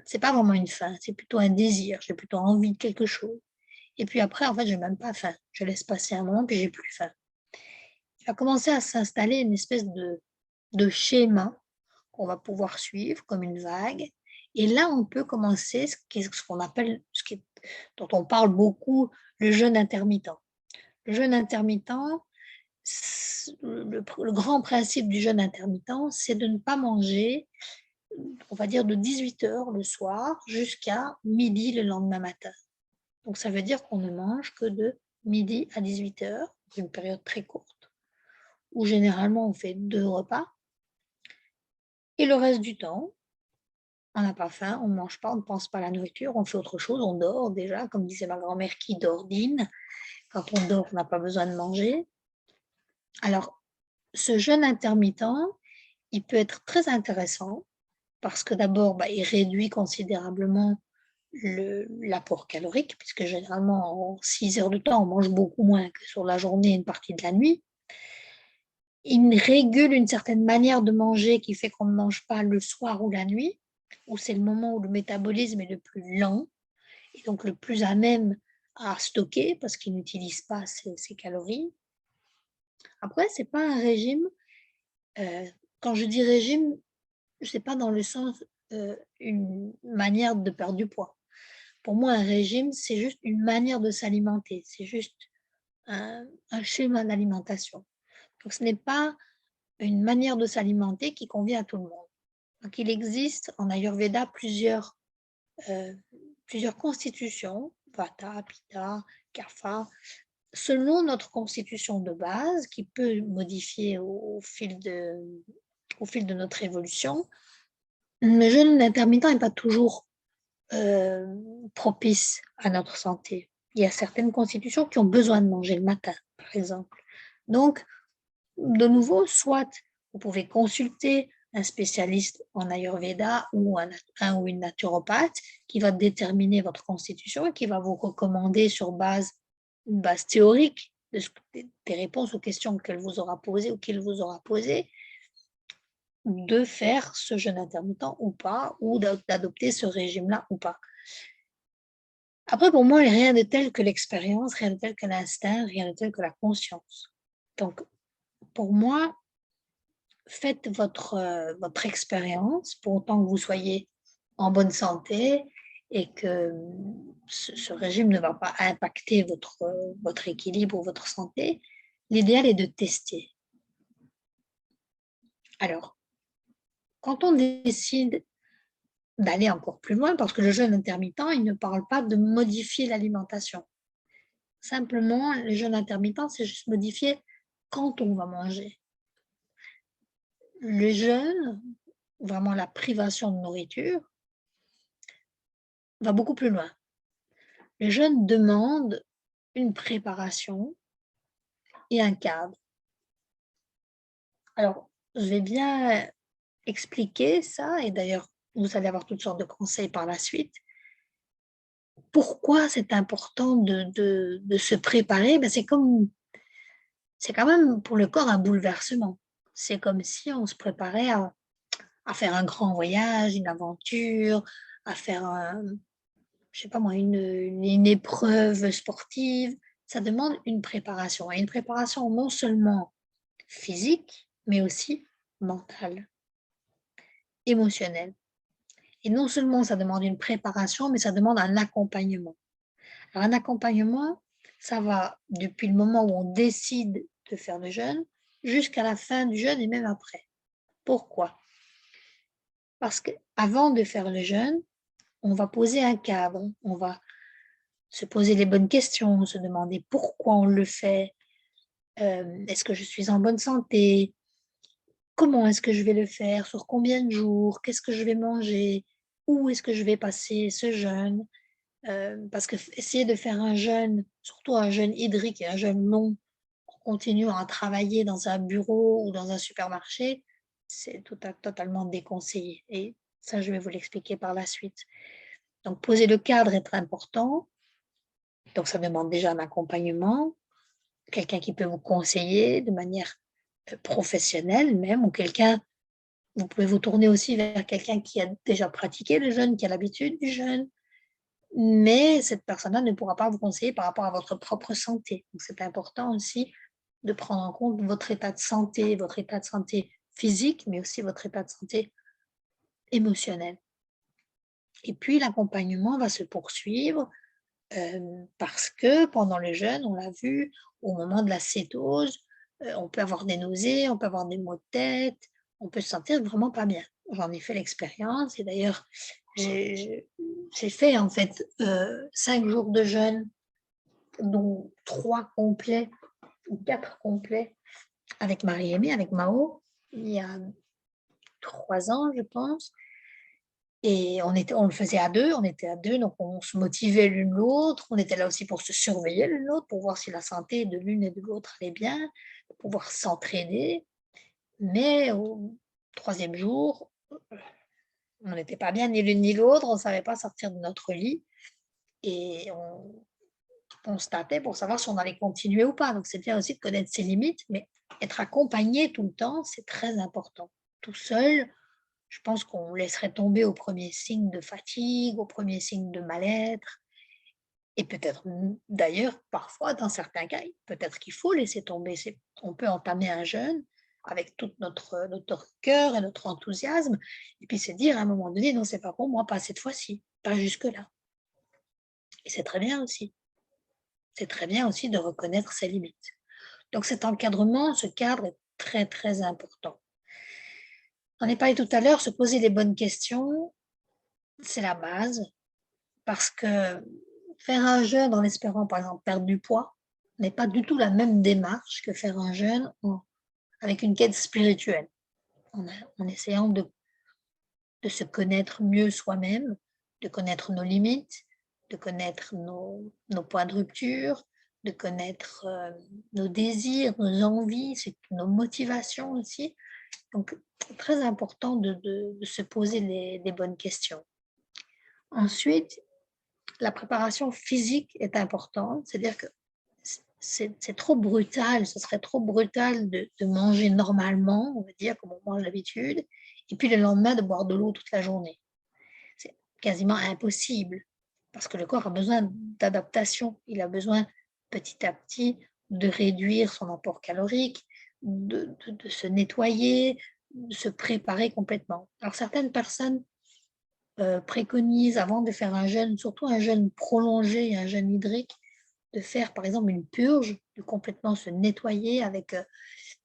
c'est pas vraiment une faim, c'est plutôt un désir, j'ai plutôt envie de quelque chose. Et puis après, en fait, j'ai même pas faim. Je laisse passer un moment, puis j'ai plus faim. Il va commencer à s'installer une espèce de schéma qu'on va pouvoir suivre comme une vague. Et là, on peut commencer ce qu'on appelle, dont on parle beaucoup, le jeûne intermittent. Le jeûne intermittent, le grand principe du jeûne intermittent, c'est de ne pas manger, on va dire de 18 h le soir jusqu'à midi le lendemain matin. Donc ça veut dire qu'on ne mange que de midi à 18 h, une période très courte, où généralement on fait 2 repas. Et le reste du temps, on n'a pas faim, on ne mange pas, on ne pense pas à la nourriture, on fait autre chose, on dort déjà, comme disait ma grand-mère, qui dordine. Quand on dort, on n'a pas besoin de manger. Alors, ce jeûne intermittent, il peut être très intéressant parce que d'abord, il réduit considérablement l'apport calorique, puisque généralement, en 6 heures de temps, on mange beaucoup moins que sur la journée et une partie de la nuit. Il régule une certaine manière de manger qui fait qu'on ne mange pas le soir ou la nuit, où c'est le moment où le métabolisme est le plus lent et donc le plus à même à stocker parce qu'il n'utilise pas ses calories. Après, ce n'est pas un régime. Quand je dis régime, ce n'est pas dans le sens une manière de perdre du poids. Pour moi, un régime, c'est juste une manière de s'alimenter. C'est juste un schéma d'alimentation. Donc, ce n'est pas une manière de s'alimenter qui convient à tout le monde. Donc, il existe en Ayurveda plusieurs constitutions, Vata, Pitta, Kapha, selon notre constitution de base, qui peut modifier au fil de notre évolution. Le jeûne intermittent n'est pas toujours propice à notre santé. Il y a certaines constitutions qui ont besoin de manger le matin, par exemple. Donc, de nouveau, soit vous pouvez consulter un spécialiste en Ayurveda ou un ou une naturopathe qui va déterminer votre constitution et qui va vous recommander sur une base théorique des réponses aux questions qu'elle vous aura posées ou qu'il vous aura posées, de faire ce jeûne intermittent ou pas, ou d'adopter ce régime-là ou pas. Après, pour moi, rien de tel que l'expérience, rien de tel que l'instinct, rien de tel que la conscience. Donc, pour moi, faites votre expérience pour autant que vous soyez en bonne santé et que ce régime ne va pas impacter votre équilibre ou votre santé. L'idéal est de tester. Alors, quand on décide d'aller encore plus loin, parce que le jeûne intermittent, il ne parle pas de modifier l'alimentation. Simplement, le jeûne intermittent, c'est juste modifier quand on va manger. Le jeûne, vraiment la privation de nourriture, va beaucoup plus loin. Le jeûne demande une préparation et un cadre. Alors, je vais bien expliquer ça, et d'ailleurs, vous allez avoir toutes sortes de conseils par la suite. Pourquoi c'est important de se préparer? C'est quand même pour le corps un bouleversement. C'est comme si on se préparait à faire un grand voyage, une aventure, à faire je sais pas moi, une épreuve sportive. Ça demande une préparation. Et une préparation non seulement physique, mais aussi mentale, émotionnelle. Et non seulement ça demande une préparation, mais ça demande un accompagnement. Alors, un accompagnement, ça va depuis le moment où on décide de faire le jeûne jusqu'à la fin du jeûne et même après. Pourquoi? Parce qu'avant de faire le jeûne, on va poser un cadre, on va se poser les bonnes questions, se demander pourquoi on le fait, est-ce que je suis en bonne santé, comment est-ce que je vais le faire, sur combien de jours, qu'est-ce que je vais manger, où est-ce que je vais passer ce jeûne, parce que essayer de faire un jeûne, surtout un jeûne hydrique et un jeûne long, en continuant à travailler dans un bureau ou dans un supermarché, c'est totalement déconseillé. Et ça, je vais vous l'expliquer par la suite. Donc, poser le cadre est très important. Donc, ça demande déjà un accompagnement, quelqu'un qui peut vous conseiller de manière professionnel même, ou quelqu'un, vous pouvez vous tourner aussi vers quelqu'un qui a déjà pratiqué le jeûne, qui a l'habitude du jeûne, mais cette personne-là ne pourra pas vous conseiller par rapport à votre propre santé. Donc c'est important aussi de prendre en compte votre état de santé physique, mais aussi votre état de santé émotionnel. Et puis l'accompagnement va se poursuivre, parce que pendant le jeûne, on l'a vu, au moment de la cétose, on peut avoir des nausées, on peut avoir des maux de tête, on peut se sentir vraiment pas bien. J'en ai fait l'expérience et d'ailleurs j'ai j'ai fait en fait, 5 jours de jeûne, dont 3 complets ou 4 complets avec Marie-Aimée, avec Mao, il y a 3 ans je pense. Et on le faisait on était à 2, donc on se motivait l'une l'autre. On était là aussi pour se surveiller l'une l'autre, pour voir si la santé de l'une et de l'autre allait bien, pour pouvoir s'entraider. Mais au 3e jour, on n'était pas bien ni l'une ni l'autre, on ne savait pas sortir de notre lit et on constatait pour savoir si on allait continuer ou pas. Donc c'est bien aussi de connaître ses limites, mais être accompagné tout le temps, c'est très important. Tout seul, je pense qu'on laisserait tomber au premier signe de fatigue, au premier signe de mal-être et peut-être d'ailleurs, parfois, dans certains cas, peut-être qu'il faut laisser tomber. On peut entamer un jeûne avec tout notre cœur et notre enthousiasme et puis se dire à un moment donné: «Non, c'est pas pour moi, pas cette fois-ci, pas jusque-là» et c'est très bien aussi. C'est très bien aussi de reconnaître ses limites. Donc cet encadrement, ce cadre est très, très important. On ai parlé tout à l'heure, se poser les bonnes questions, c'est la base. Parce que faire un jeûne en espérant, par exemple, perdre du poids, n'est pas du tout la même démarche que faire un jeûne avec une quête spirituelle, en essayant de se connaître mieux soi-même, de connaître nos limites, de connaître nos points de rupture, de connaître nos désirs, nos envies, nos motivations aussi. Donc, très important de se poser les bonnes questions. Ensuite, la préparation physique est importante, c'est-à-dire que c'est trop brutal, ce serait trop brutal de manger normalement, on va dire, comme on mange d'habitude, et puis le lendemain de boire de l'eau toute la journée. C'est quasiment impossible, parce que le corps a besoin d'adaptation, il a besoin petit à petit de réduire son apport calorique, de se nettoyer, de se préparer complètement. Alors certaines personnes préconise avant de faire un jeûne, surtout un jeûne prolongé, un jeûne hydrique, de faire par exemple une purge, de complètement se nettoyer avec,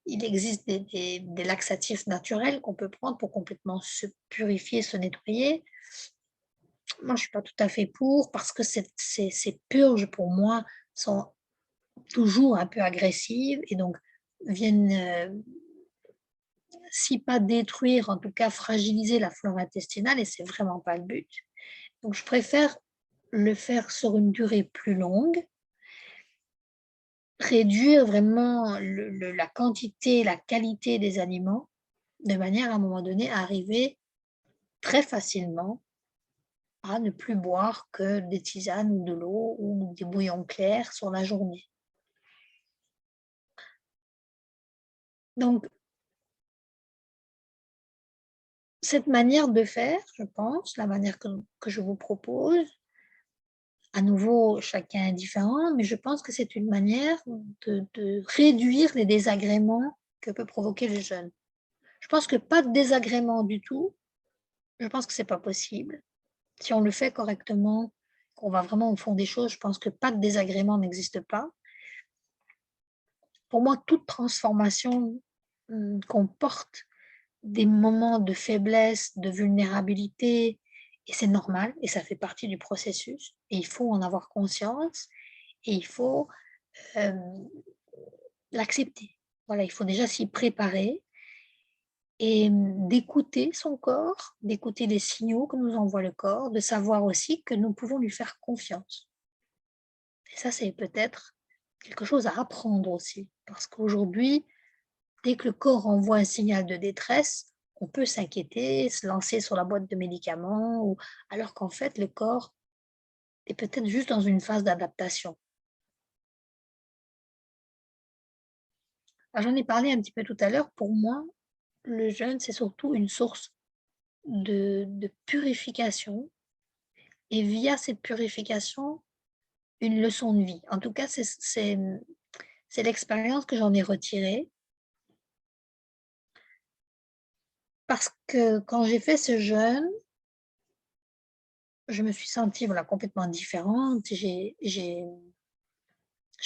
il existe des laxatifs naturels qu'on peut prendre pour complètement se purifier, se nettoyer. Moi, je ne suis pas tout à fait pour parce que ces purges pour moi sont toujours un peu agressives et donc viennent, si pas détruire, en tout cas fragiliser la flore intestinale et c'est vraiment pas le but. Donc je préfère le faire sur une durée plus longue, réduire vraiment la quantité, la qualité des aliments, de manière à un moment donné à arriver très facilement à ne plus boire que des tisanes ou de l'eau ou des bouillons clairs sur la journée. Donc cette manière de faire, je pense, la manière que je vous propose, à nouveau, chacun est différent, mais je pense que c'est une manière de réduire les désagréments que peut provoquer le jeûne. Je pense que pas de désagrément du tout, je pense que c'est pas possible. Si on le fait correctement, qu'on va vraiment au fond des choses, je pense que pas de désagrément n'existe pas. Pour moi, toute transformation, comporte des moments de faiblesse, de vulnérabilité et c'est normal et ça fait partie du processus et il faut en avoir conscience et il faut, hem, l'accepter. Voilà, il faut déjà s'y préparer et d'écouter son corps, d'écouter les signaux que nous envoie le corps, de savoir aussi que nous pouvons lui faire confiance. Et ça, c'est peut-être quelque chose à apprendre aussi, parce qu'aujourd'hui, dès que le corps envoie un signal de détresse, on peut s'inquiéter, se lancer sur la boîte de médicaments, ou alors qu'en fait, le corps est peut-être juste dans une phase d'adaptation. J'en ai parlé un petit peu tout à l'heure. Pour moi, le jeûne, c'est surtout une source de purification et via cette purification, une leçon de vie. En tout cas, c'est l'expérience que j'en ai retirée parce que quand j'ai fait ce jeûne, je me suis sentie, voilà, complètement différente. J'ai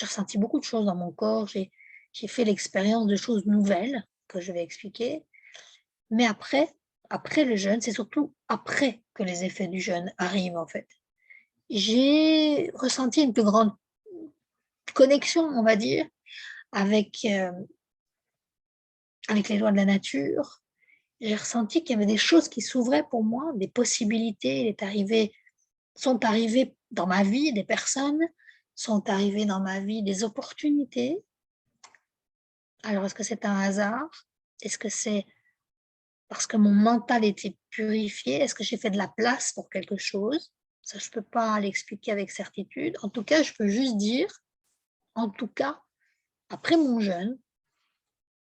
ressenti beaucoup de choses dans mon corps. J'ai fait l'expérience de choses nouvelles que je vais expliquer. Mais après le jeûne, c'est surtout après que les effets du jeûne arrivent, en fait. J'ai ressenti une plus grande connexion, on va dire, avec, avec les lois de la nature. J'ai ressenti qu'il y avait des choses qui s'ouvraient pour moi, des possibilités. Sont arrivées dans ma vie, des personnes sont arrivées dans ma vie, des opportunités. Alors, est-ce que c'est un hasard? Est-ce que c'est parce que mon mental était purifié? Est-ce que j'ai fait de la place pour quelque chose? Ça, je ne peux pas l'expliquer avec certitude. En tout cas, je peux juste dire, en tout cas, après mon jeûne,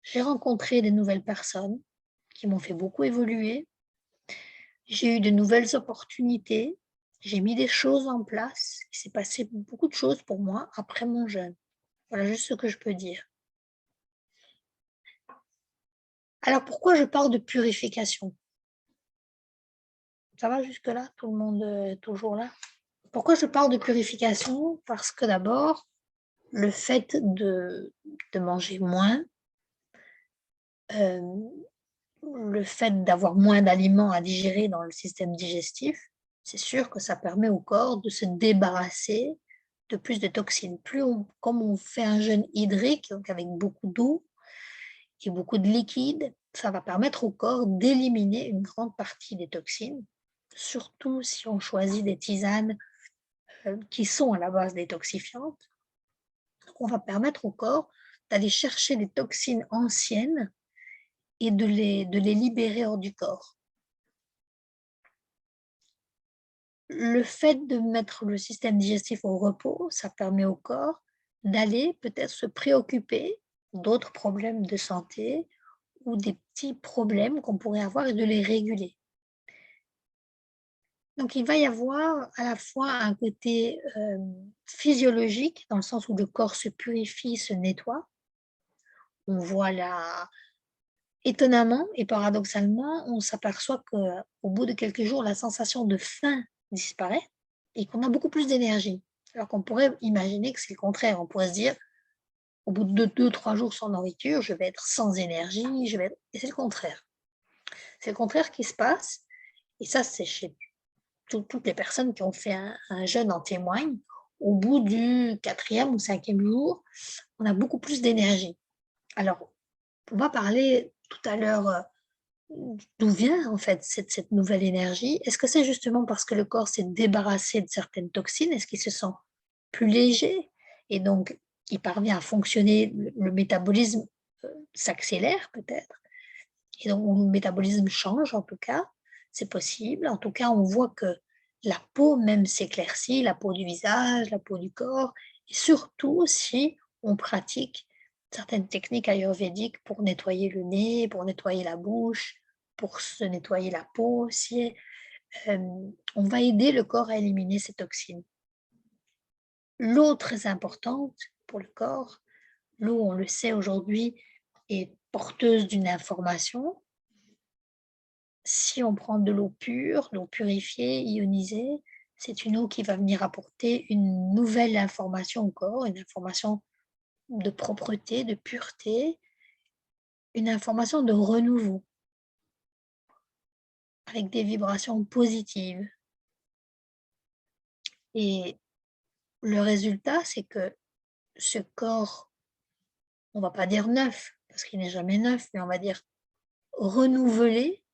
j'ai rencontré des nouvelles personnes qui m'ont fait beaucoup évoluer. J'ai eu de nouvelles opportunités. J'ai mis des choses en place. Il s'est passé beaucoup de choses pour moi après mon jeûne. Voilà juste ce que je peux dire. Alors pourquoi je parle de purification? Ça va jusque-là? Tout le monde est toujours là? Pourquoi je parle de purification? Parce que d'abord, le fait de manger moins, le fait d'avoir moins d'aliments à digérer dans le système digestif, c'est sûr que ça permet au corps de se débarrasser de plus de toxines. Comme on fait un jeûne hydrique, donc avec beaucoup d'eau et beaucoup de liquide, ça va permettre au corps d'éliminer une grande partie des toxines, surtout si on choisit des tisanes qui sont à la base détoxifiantes. Donc on va permettre au corps d'aller chercher des toxines anciennes et de les libérer hors du corps. Le fait de mettre le système digestif au repos, ça permet au corps d'aller peut-être se préoccuper d'autres problèmes de santé ou des petits problèmes qu'on pourrait avoir et de les réguler. Donc il va y avoir à la fois un côté physiologique, dans le sens où le corps se purifie, se nettoie. On voit la Étonnamment et paradoxalement, on s'aperçoit qu'au bout de quelques jours, la sensation de faim disparaît et qu'on a beaucoup plus d'énergie. Alors qu'on pourrait imaginer que c'est le contraire. On pourrait se dire, au bout de 2-3 jours sans nourriture, je vais être sans énergie, et c'est le contraire. C'est le contraire qui se passe et ça, c'est chez toutes les personnes qui ont fait un jeûne en témoignent. Au bout du 4e ou 5e jour, on a beaucoup plus d'énergie. Alors, on va parler tout à l'heure, d'où vient en fait cette nouvelle énergie? Est-ce que c'est justement parce que le corps s'est débarrassé de certaines toxines? Est-ce qu'il se sent plus léger et donc il parvient à fonctionner, le métabolisme s'accélère peut-être et donc le métabolisme change en tout cas, c'est possible. En tout cas, on voit que la peau même s'éclaircit, la peau du visage, la peau du corps et surtout si on pratique certaines techniques ayurvédiques pour nettoyer le nez, pour nettoyer la bouche, pour se nettoyer la peau aussi. On va aider le corps à éliminer ces toxines. L'eau très importante pour le corps, l'eau, on le sait aujourd'hui, est porteuse d'une information. Si on prend de l'eau pure, l'eau purifiée, ionisée, c'est une eau qui va venir apporter une nouvelle information au corps, une information de propreté, de pureté, une information de renouveau, avec des vibrations positives. Et le résultat, c'est que ce corps, on va pas dire neuf, parce qu'il n'est jamais neuf, mais on va dire renouvelé,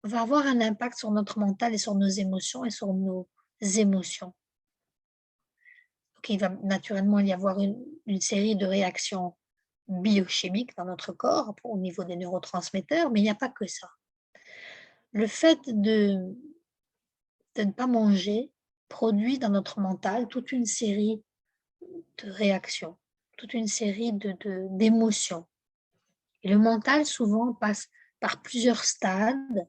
va avoir un impact sur notre mental et sur nos émotions et sur nos émotions. Donc il va naturellement y avoir une série de réactions biochimiques dans notre corps au niveau des neurotransmetteurs, mais il n'y a pas que ça. Le fait de ne pas manger produit dans notre mental toute une série de réactions. toute une série d'émotions. Et le mental, souvent, passe par plusieurs stades.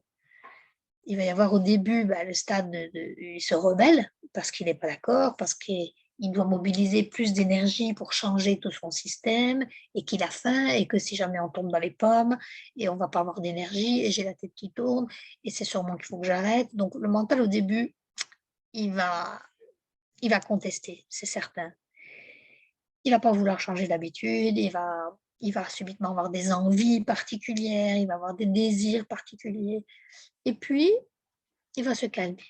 Il va y avoir au début le stade il se rebelle parce qu'il n'est pas d'accord, parce qu'il doit mobiliser plus d'énergie pour changer tout son système et qu'il a faim et que si jamais on tombe dans les pommes et on va pas avoir d'énergie et j'ai la tête qui tourne et c'est sûrement qu'il faut que j'arrête. Donc le mental au début, il va, il va contester, c'est certain. Il va pas vouloir changer d'habitude, il va subitement avoir des envies particulières, il va avoir des désirs particuliers. Et puis, il va se calmer.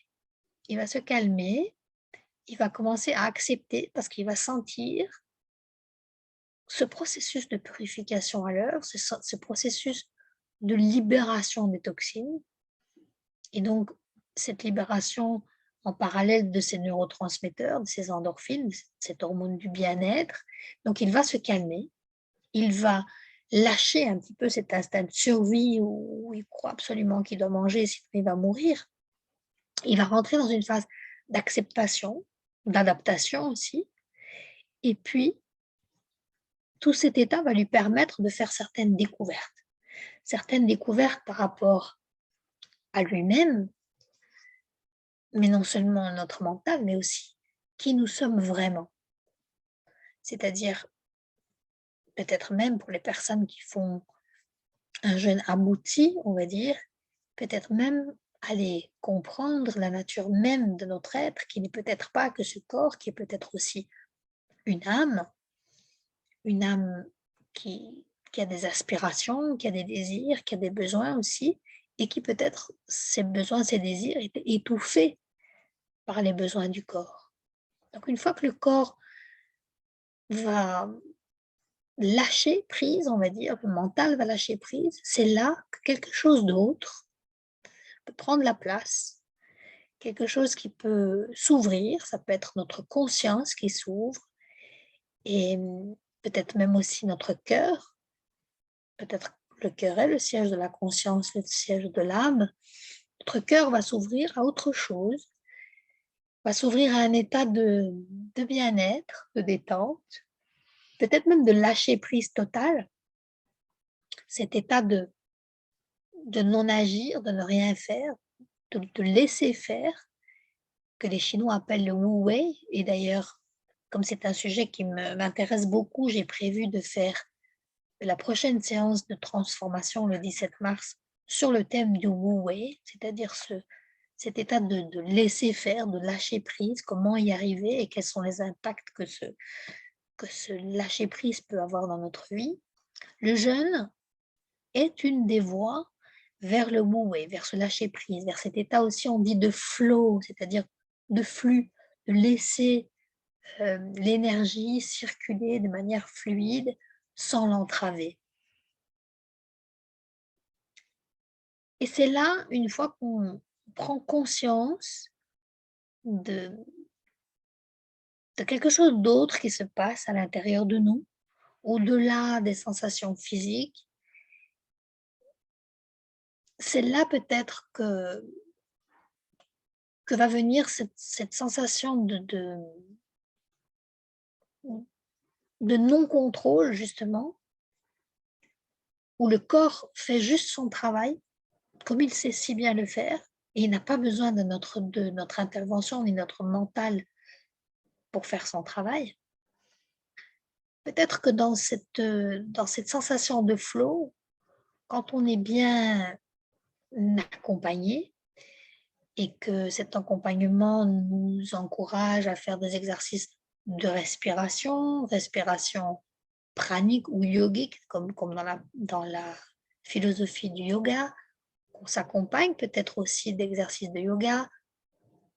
Il va se calmer, il va commencer à accepter parce qu'il va sentir ce processus de purification à l'œuvre, ce processus de libération des toxines. Et donc, cette libération en parallèle de ces neurotransmetteurs, de ces endorphines, cette hormone du bien-être. Donc, il va se calmer, il va lâcher un petit peu cet instinct de survie où il croit absolument qu'il doit manger, sinon il va mourir. Il va rentrer dans une phase d'acceptation, d'adaptation aussi. Et puis, tout cet état va lui permettre de faire certaines découvertes par rapport à lui-même, mais non seulement notre mental, mais aussi qui nous sommes vraiment. C'est-à-dire, peut-être même pour les personnes qui font un jeûne abouti, on va dire, peut-être même aller comprendre la nature même de notre être, qui n'est peut-être pas que ce corps, qui est peut-être aussi une âme qui a des aspirations, qui a des désirs, qui a des besoins aussi, et qui peut-être, ces besoins, ces désirs étaient étouffés par les besoins du corps. Donc une fois que le corps va lâcher prise, on va dire, le mental va lâcher prise, c'est là que quelque chose d'autre peut prendre la place, quelque chose qui peut s'ouvrir, ça peut être notre conscience qui s'ouvre, et peut-être même aussi notre cœur. Peut-être le cœur est le siège de la conscience, le siège de l'âme. Notre cœur va s'ouvrir à autre chose, va s'ouvrir à un état de bien-être, de détente, peut-être même de lâcher prise totale, cet état de non-agir, de ne rien faire, de laisser faire, que les Chinois appellent le Wu Wei. Et d'ailleurs, comme c'est un sujet qui m'intéresse beaucoup, j'ai prévu de faire la prochaine séance de transformation le 17 mars sur le thème du Wu Wei, c'est-à-dire cet état de laisser faire, de lâcher prise, comment y arriver et quels sont les impacts que ce lâcher prise peut avoir dans notre vie. Le jeûne est une des voies vers le Wu Wei, vers ce lâcher prise, vers cet état aussi on dit de flow, c'est-à-dire de flux, de laisser l'énergie circuler de manière fluide sans l'entraver. Et c'est là, une fois qu'on prend conscience de quelque chose d'autre qui se passe à l'intérieur de nous, au-delà des sensations physiques, c'est là peut-être que va venir cette sensation de non-contrôle, justement, où le corps fait juste son travail, comme il sait si bien le faire, et il n'a pas besoin de notre intervention ni notre mental pour faire son travail. Peut-être que dans cette sensation de flow, quand on est bien accompagné et que cet accompagnement nous encourage à faire des exercices de respiration pranique ou yogique, comme dans la philosophie du yoga, qu'on s'accompagne peut-être aussi d'exercices de yoga,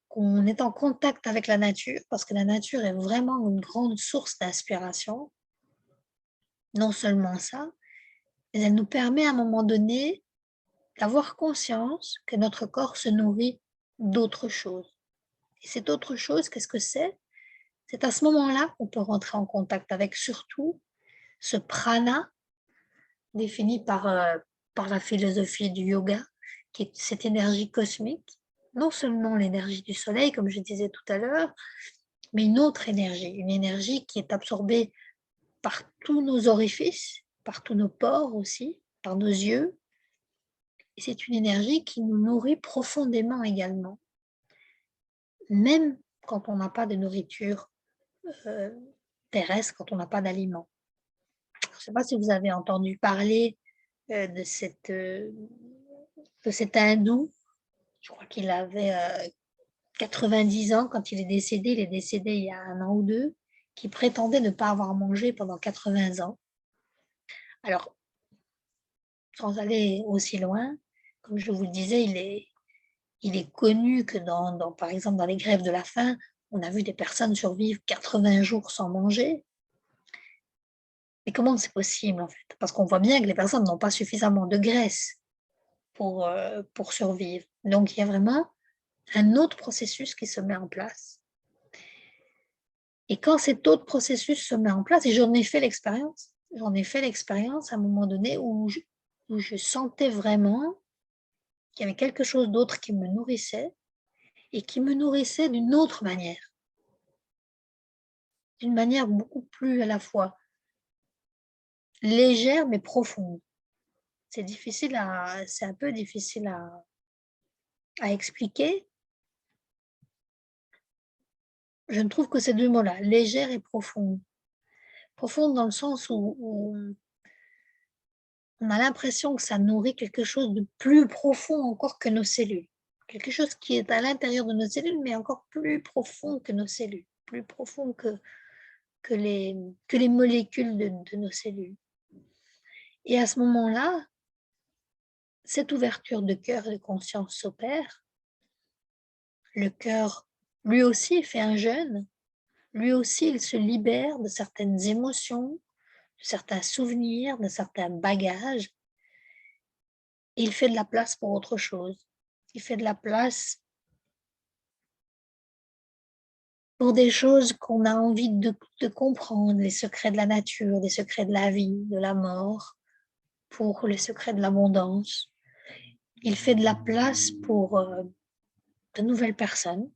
qu'on est en contact avec la nature, parce que la nature est vraiment une grande source d'inspiration. Non seulement ça, mais elle nous permet à un moment donné d'avoir conscience que notre corps se nourrit d'autre chose. Et cette autre chose, qu'est-ce que c'est? C'est à ce moment-là qu'on peut rentrer en contact avec surtout ce prana défini par la philosophie du yoga, qui est cette énergie cosmique, non seulement l'énergie du soleil, comme je disais tout à l'heure, mais une autre énergie, une énergie qui est absorbée par tous nos orifices, par tous nos pores aussi, par nos yeux. Et c'est une énergie qui nous nourrit profondément également, même quand on n'a pas de nourriture euh, terrestre, quand on n'a pas d'aliments. Je ne sais pas si vous avez entendu parler de cet hindou. Je crois qu'il avait 90 ans quand il est décédé. Il est décédé il y a 1 an ou 2, qui prétendait ne pas avoir mangé pendant 80 ans. Alors, sans aller aussi loin, comme je vous le disais, il est connu que par exemple, dans les grèves de la faim, on a vu des personnes survivre 80 jours sans manger. Mais comment c'est possible, en fait? Parce qu'on voit bien que les personnes n'ont pas suffisamment de graisse pour survivre. Donc, il y a vraiment un autre processus qui se met en place. Et quand cet autre processus se met en place, et j'en ai fait l'expérience à un moment donné où je sentais vraiment qu'il y avait quelque chose d'autre qui me nourrissait, et qui me nourrissait d'une autre manière. D'une manière beaucoup plus à la fois légère mais profonde. C'est un peu difficile à expliquer. Je ne trouve que ces 2 mots-là, légère et profonde. Profonde dans le sens où on a l'impression que ça nourrit quelque chose de plus profond encore que nos cellules. Quelque chose qui est à l'intérieur de nos cellules, mais encore plus profond que nos cellules, plus profond que les molécules de nos cellules. Et à ce moment-là, cette ouverture de cœur et de conscience s'opère. Le cœur, lui aussi, fait un jeûne. Lui aussi, il se libère de certaines émotions, de certains souvenirs, de certains bagages. Et il fait de la place pour autre chose. Il fait de la place pour des choses qu'on a envie de comprendre, les secrets de la nature, les secrets de la vie, de la mort, pour les secrets de l'abondance. Il fait de la place pour de nouvelles personnes,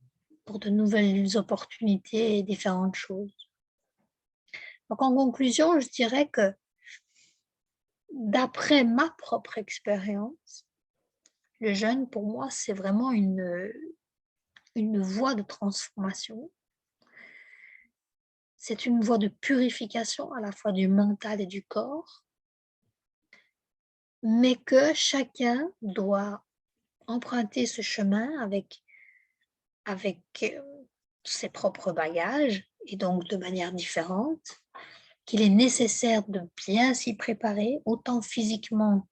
pour de nouvelles opportunités et différentes choses. Donc en conclusion, je dirais que d'après ma propre expérience, le jeûne pour moi, c'est vraiment une voie de transformation. C'est une voie de purification à la fois du mental et du corps, mais que chacun doit emprunter ce chemin avec ses propres bagages et donc de manière différente, qu'il est nécessaire de bien s'y préparer, autant physiquement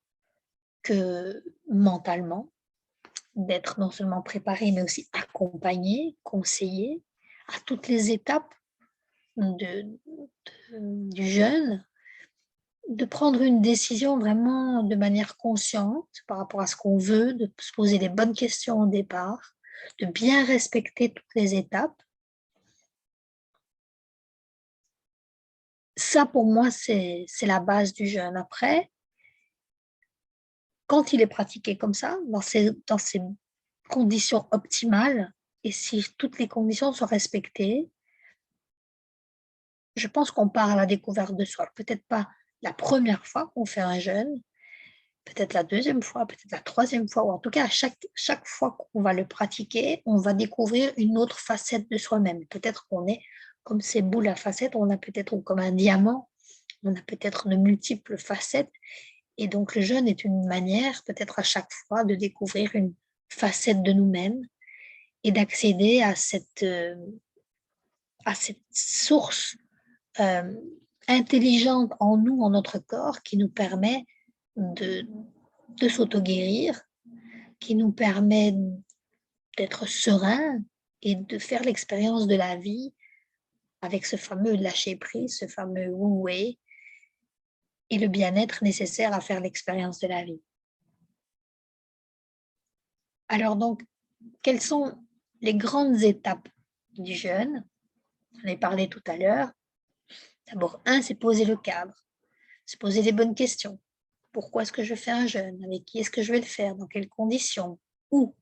que mentalement, d'être non seulement préparé, mais aussi accompagné, conseillé à toutes les étapes du jeûne, de prendre une décision vraiment de manière consciente par rapport à ce qu'on veut, de se poser les bonnes questions au départ, de bien respecter toutes les étapes. Ça, pour moi, c'est la base du jeûne. Après, quand il est pratiqué comme ça, dans ces conditions optimales, et si toutes les conditions sont respectées, je pense qu'on part à la découverte de soi. Peut-être pas la première fois qu'on fait un jeûne, peut-être la deuxième fois, peut-être la troisième fois, ou en tout cas, à chaque fois qu'on va le pratiquer, on va découvrir une autre facette de soi-même. Peut-être qu'on est comme ces boules à facettes, on a peut-être comme un diamant, on a peut-être de multiples facettes. Et donc, le jeûne est une manière, peut-être à chaque fois, de découvrir une facette de nous-mêmes et d'accéder à cette source intelligente en nous, en notre corps, qui nous permet de s'auto-guérir, qui nous permet d'être serein et de faire l'expérience de la vie avec ce fameux lâcher-prise, ce fameux wu-wei, et le bien-être nécessaire à faire l'expérience de la vie. Alors donc, quelles sont les grandes étapes du jeûne? J'en ai parlé tout à l'heure. D'abord, c'est poser le cadre, se poser les bonnes questions. Pourquoi est-ce que je fais un jeûne? Avec qui est-ce que je vais le faire? Dans quelles conditions? Où?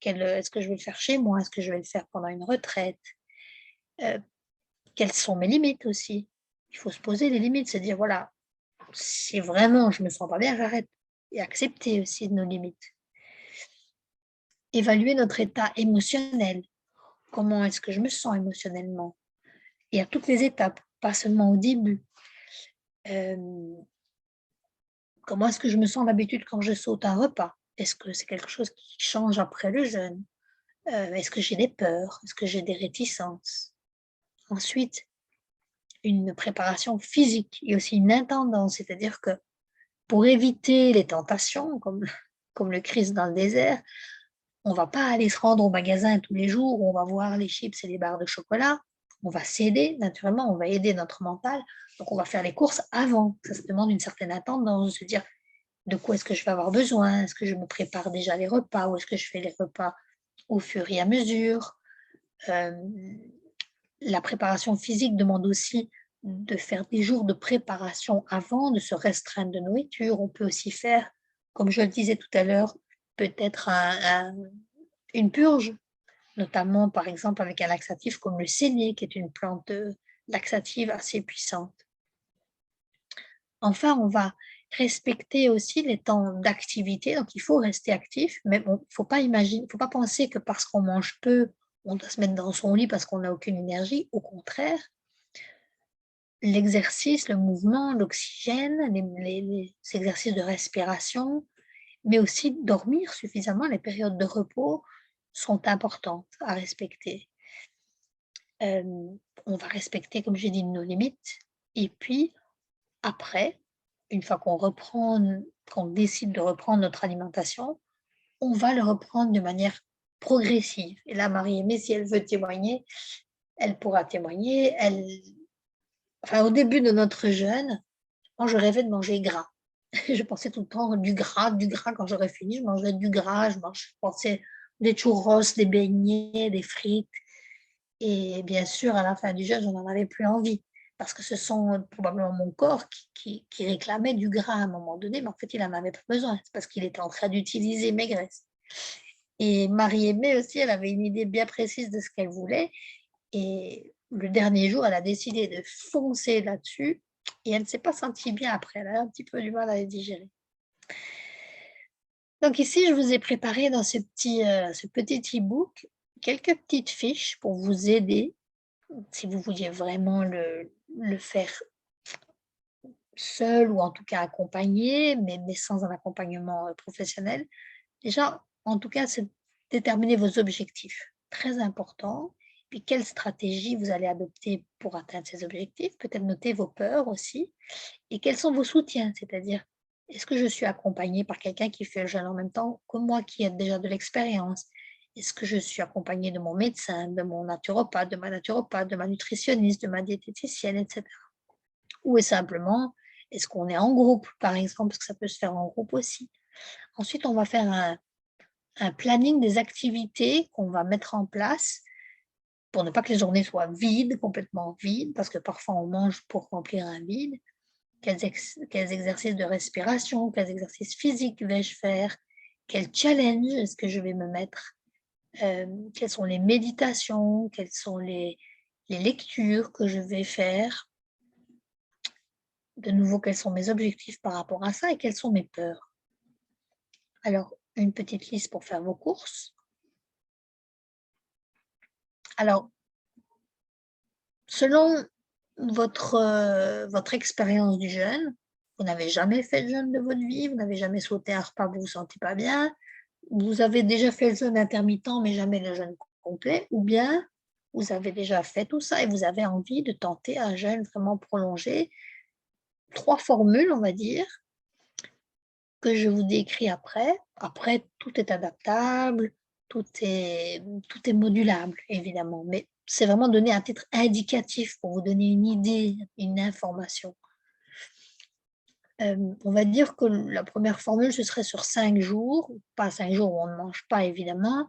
Est-ce que je vais le faire chez moi? Est-ce que je vais le faire pendant une retraite? Quelles sont mes limites aussi? Il faut se poser les limites, se dire, voilà, si vraiment je ne me sens pas bien, j'arrête. Et accepter aussi nos limites. Évaluer notre état émotionnel. Comment est-ce que je me sens émotionnellement? Et à toutes les étapes, pas seulement au début. Comment est-ce que je me sens d'habitude quand je saute un repas? Est-ce que c'est quelque chose qui change après le jeûne? Est-ce que j'ai des peurs? Est-ce que j'ai des réticences? Ensuite, une préparation physique et aussi une intendance, c'est-à-dire que pour éviter les tentations, comme le Christ dans le désert, on ne va pas aller se rendre au magasin tous les jours où on va voir les chips et les barres de chocolat. On va s'aider, naturellement, on va aider notre mental. Donc, on va faire les courses avant. Ça se demande une certaine intendance, de se dire de quoi est-ce que je vais avoir besoin? Est-ce que je me prépare déjà les repas ou est-ce que je fais les repas au fur et à mesure? La préparation physique demande aussi de faire des jours de préparation avant, de se restreindre de nourriture. On peut aussi faire, comme je le disais tout à l'heure, peut-être une purge, notamment par exemple avec un laxatif comme le séné, qui est une plante laxative assez puissante. Enfin, on va respecter aussi les temps d'activité, donc il faut rester actif, mais bon, faut pas penser que parce qu'on mange peu, on doit se mettre dans son lit parce qu'on n'a aucune énergie. Au contraire, l'exercice, le mouvement, l'oxygène, les exercices de respiration, mais aussi dormir suffisamment, les périodes de repos sont importantes à respecter. On va respecter, comme j'ai dit, nos limites et puis après, une fois qu'on décide de reprendre notre alimentation, on va le reprendre de manière progressive. Et là, Marie-Aimée, si elle veut témoigner, elle pourra témoigner. Enfin, au début de notre jeûne, moi, je rêvais de manger gras. Je pensais tout le temps du gras, du gras. Quand j'aurais fini, je mangeais du gras. Je pensais des churros, des beignets, des frites. Et bien sûr, à la fin du jeûne, je n'en avais plus envie. Parce que ce sont probablement mon corps qui réclamait du gras à un moment donné, mais en fait, il n'en avait pas besoin. C'est parce qu'il était en train d'utiliser mes graisses. Et Marie-Aimée aussi, elle avait une idée bien précise de ce qu'elle voulait. Et le dernier jour, elle a décidé de foncer là-dessus. Et elle ne s'est pas sentie bien après. Elle a un petit peu du mal à les digérer. Donc ici, je vous ai préparé dans ce petit e-book quelques petites fiches pour vous aider si vous vouliez vraiment le faire seul ou en tout cas accompagné, mais sans un accompagnement professionnel. Déjà, en tout cas, c'est déterminer vos objectifs, très important. Puis quelle stratégie vous allez adopter pour atteindre ces objectifs. Peut-être noter vos peurs aussi. Et quels sont vos soutiens, c'est-à-dire, est-ce que je suis accompagnée par quelqu'un qui fait le jeûne en même temps que moi, qui a déjà de l'expérience? Est-ce que je suis accompagnée de mon médecin, de mon naturopathe, de ma naturopathe, de ma nutritionniste, de ma diététicienne, etc. Ou simplement, est-ce qu'on est en groupe, par exemple, parce que ça peut se faire en groupe aussi. Ensuite, on va faire un planning des activités qu'on va mettre en place pour ne pas que les journées soient vides, complètement vides, parce que parfois on mange pour remplir un vide. Quels exercices de respiration, quels exercices physiques vais-je faire? Quel challenge est-ce que je vais me mettre? Quelles sont les méditations? Quelles sont les lectures que je vais faire? De nouveau, quels sont mes objectifs par rapport à ça et quelles sont mes peurs? Alors, une petite liste pour faire vos courses. Alors, selon votre expérience du jeûne, vous n'avez jamais fait le jeûne de votre vie, vous n'avez jamais sauté un repas, vous ne vous sentez pas bien, vous avez déjà fait le jeûne intermittent, mais jamais le jeûne complet, ou bien vous avez déjà fait tout ça et vous avez envie de tenter un jeûne vraiment prolongé. 3 formules, on va dire, que je vous décris après. Après, tout est adaptable, tout est modulable, évidemment, mais c'est vraiment donner un titre indicatif pour vous donner une idée, une information. On va dire que la première formule, ce serait sur 5 jours, pas 5 jours où on ne mange pas évidemment,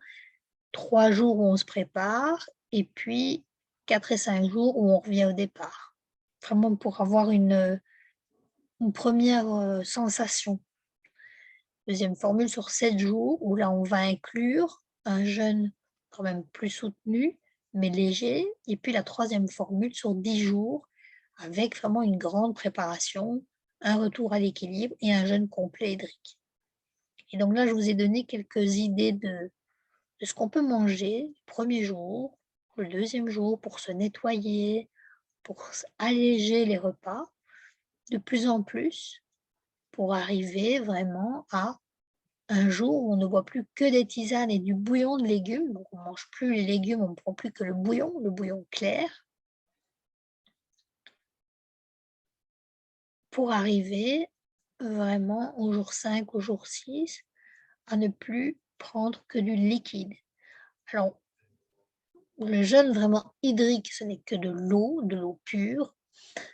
3 jours où on se prépare et puis 4 et 5 jours où on revient au départ. Vraiment pour avoir une première sensation. Deuxième formule sur 7 jours où là, on va inclure un jeûne quand même plus soutenu, mais léger. Et puis la troisième formule sur 10 jours avec vraiment une grande préparation, un retour à l'équilibre et un jeûne complet hydrique. Et donc là, je vous ai donné quelques idées de ce qu'on peut manger le premier jour, le deuxième jour pour se nettoyer, pour alléger les repas de plus en plus, pour arriver vraiment à un jour où on ne boit plus que des tisanes et du bouillon de légumes, donc on ne mange plus les légumes, on ne prend plus que le bouillon clair, pour arriver vraiment au jour 5, au jour 6, à ne plus prendre que du liquide. Alors, le jeûne vraiment hydrique, ce n'est que de l'eau pure.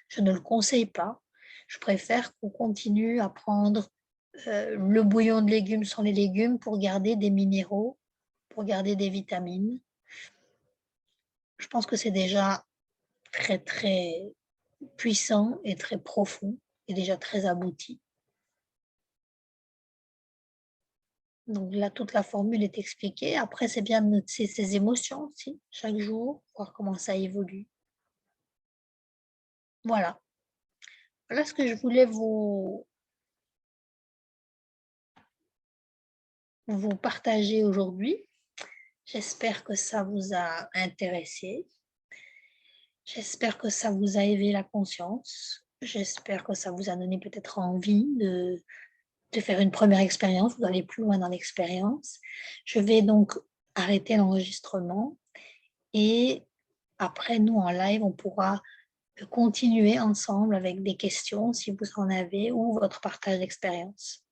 Je ne le conseille pas. Je préfère qu'on continue à prendre le bouillon de légumes sans les légumes pour garder des minéraux, pour garder des vitamines. Je pense que c'est déjà très, très puissant et très profond et déjà très abouti. Donc là, toute la formule est expliquée. Après, c'est bien de noter ses émotions aussi, chaque jour, voir comment ça évolue. Voilà. Voilà ce que je voulais vous partager aujourd'hui. J'espère que ça vous a intéressé. J'espère que ça vous a éveillé la conscience. J'espère que ça vous a donné peut-être envie de faire une première expérience ou d'aller plus loin dans l'expérience. Je vais donc arrêter l'enregistrement et après, nous, en live, on pourra continuer ensemble avec des questions si vous en avez ou votre partage d'expérience.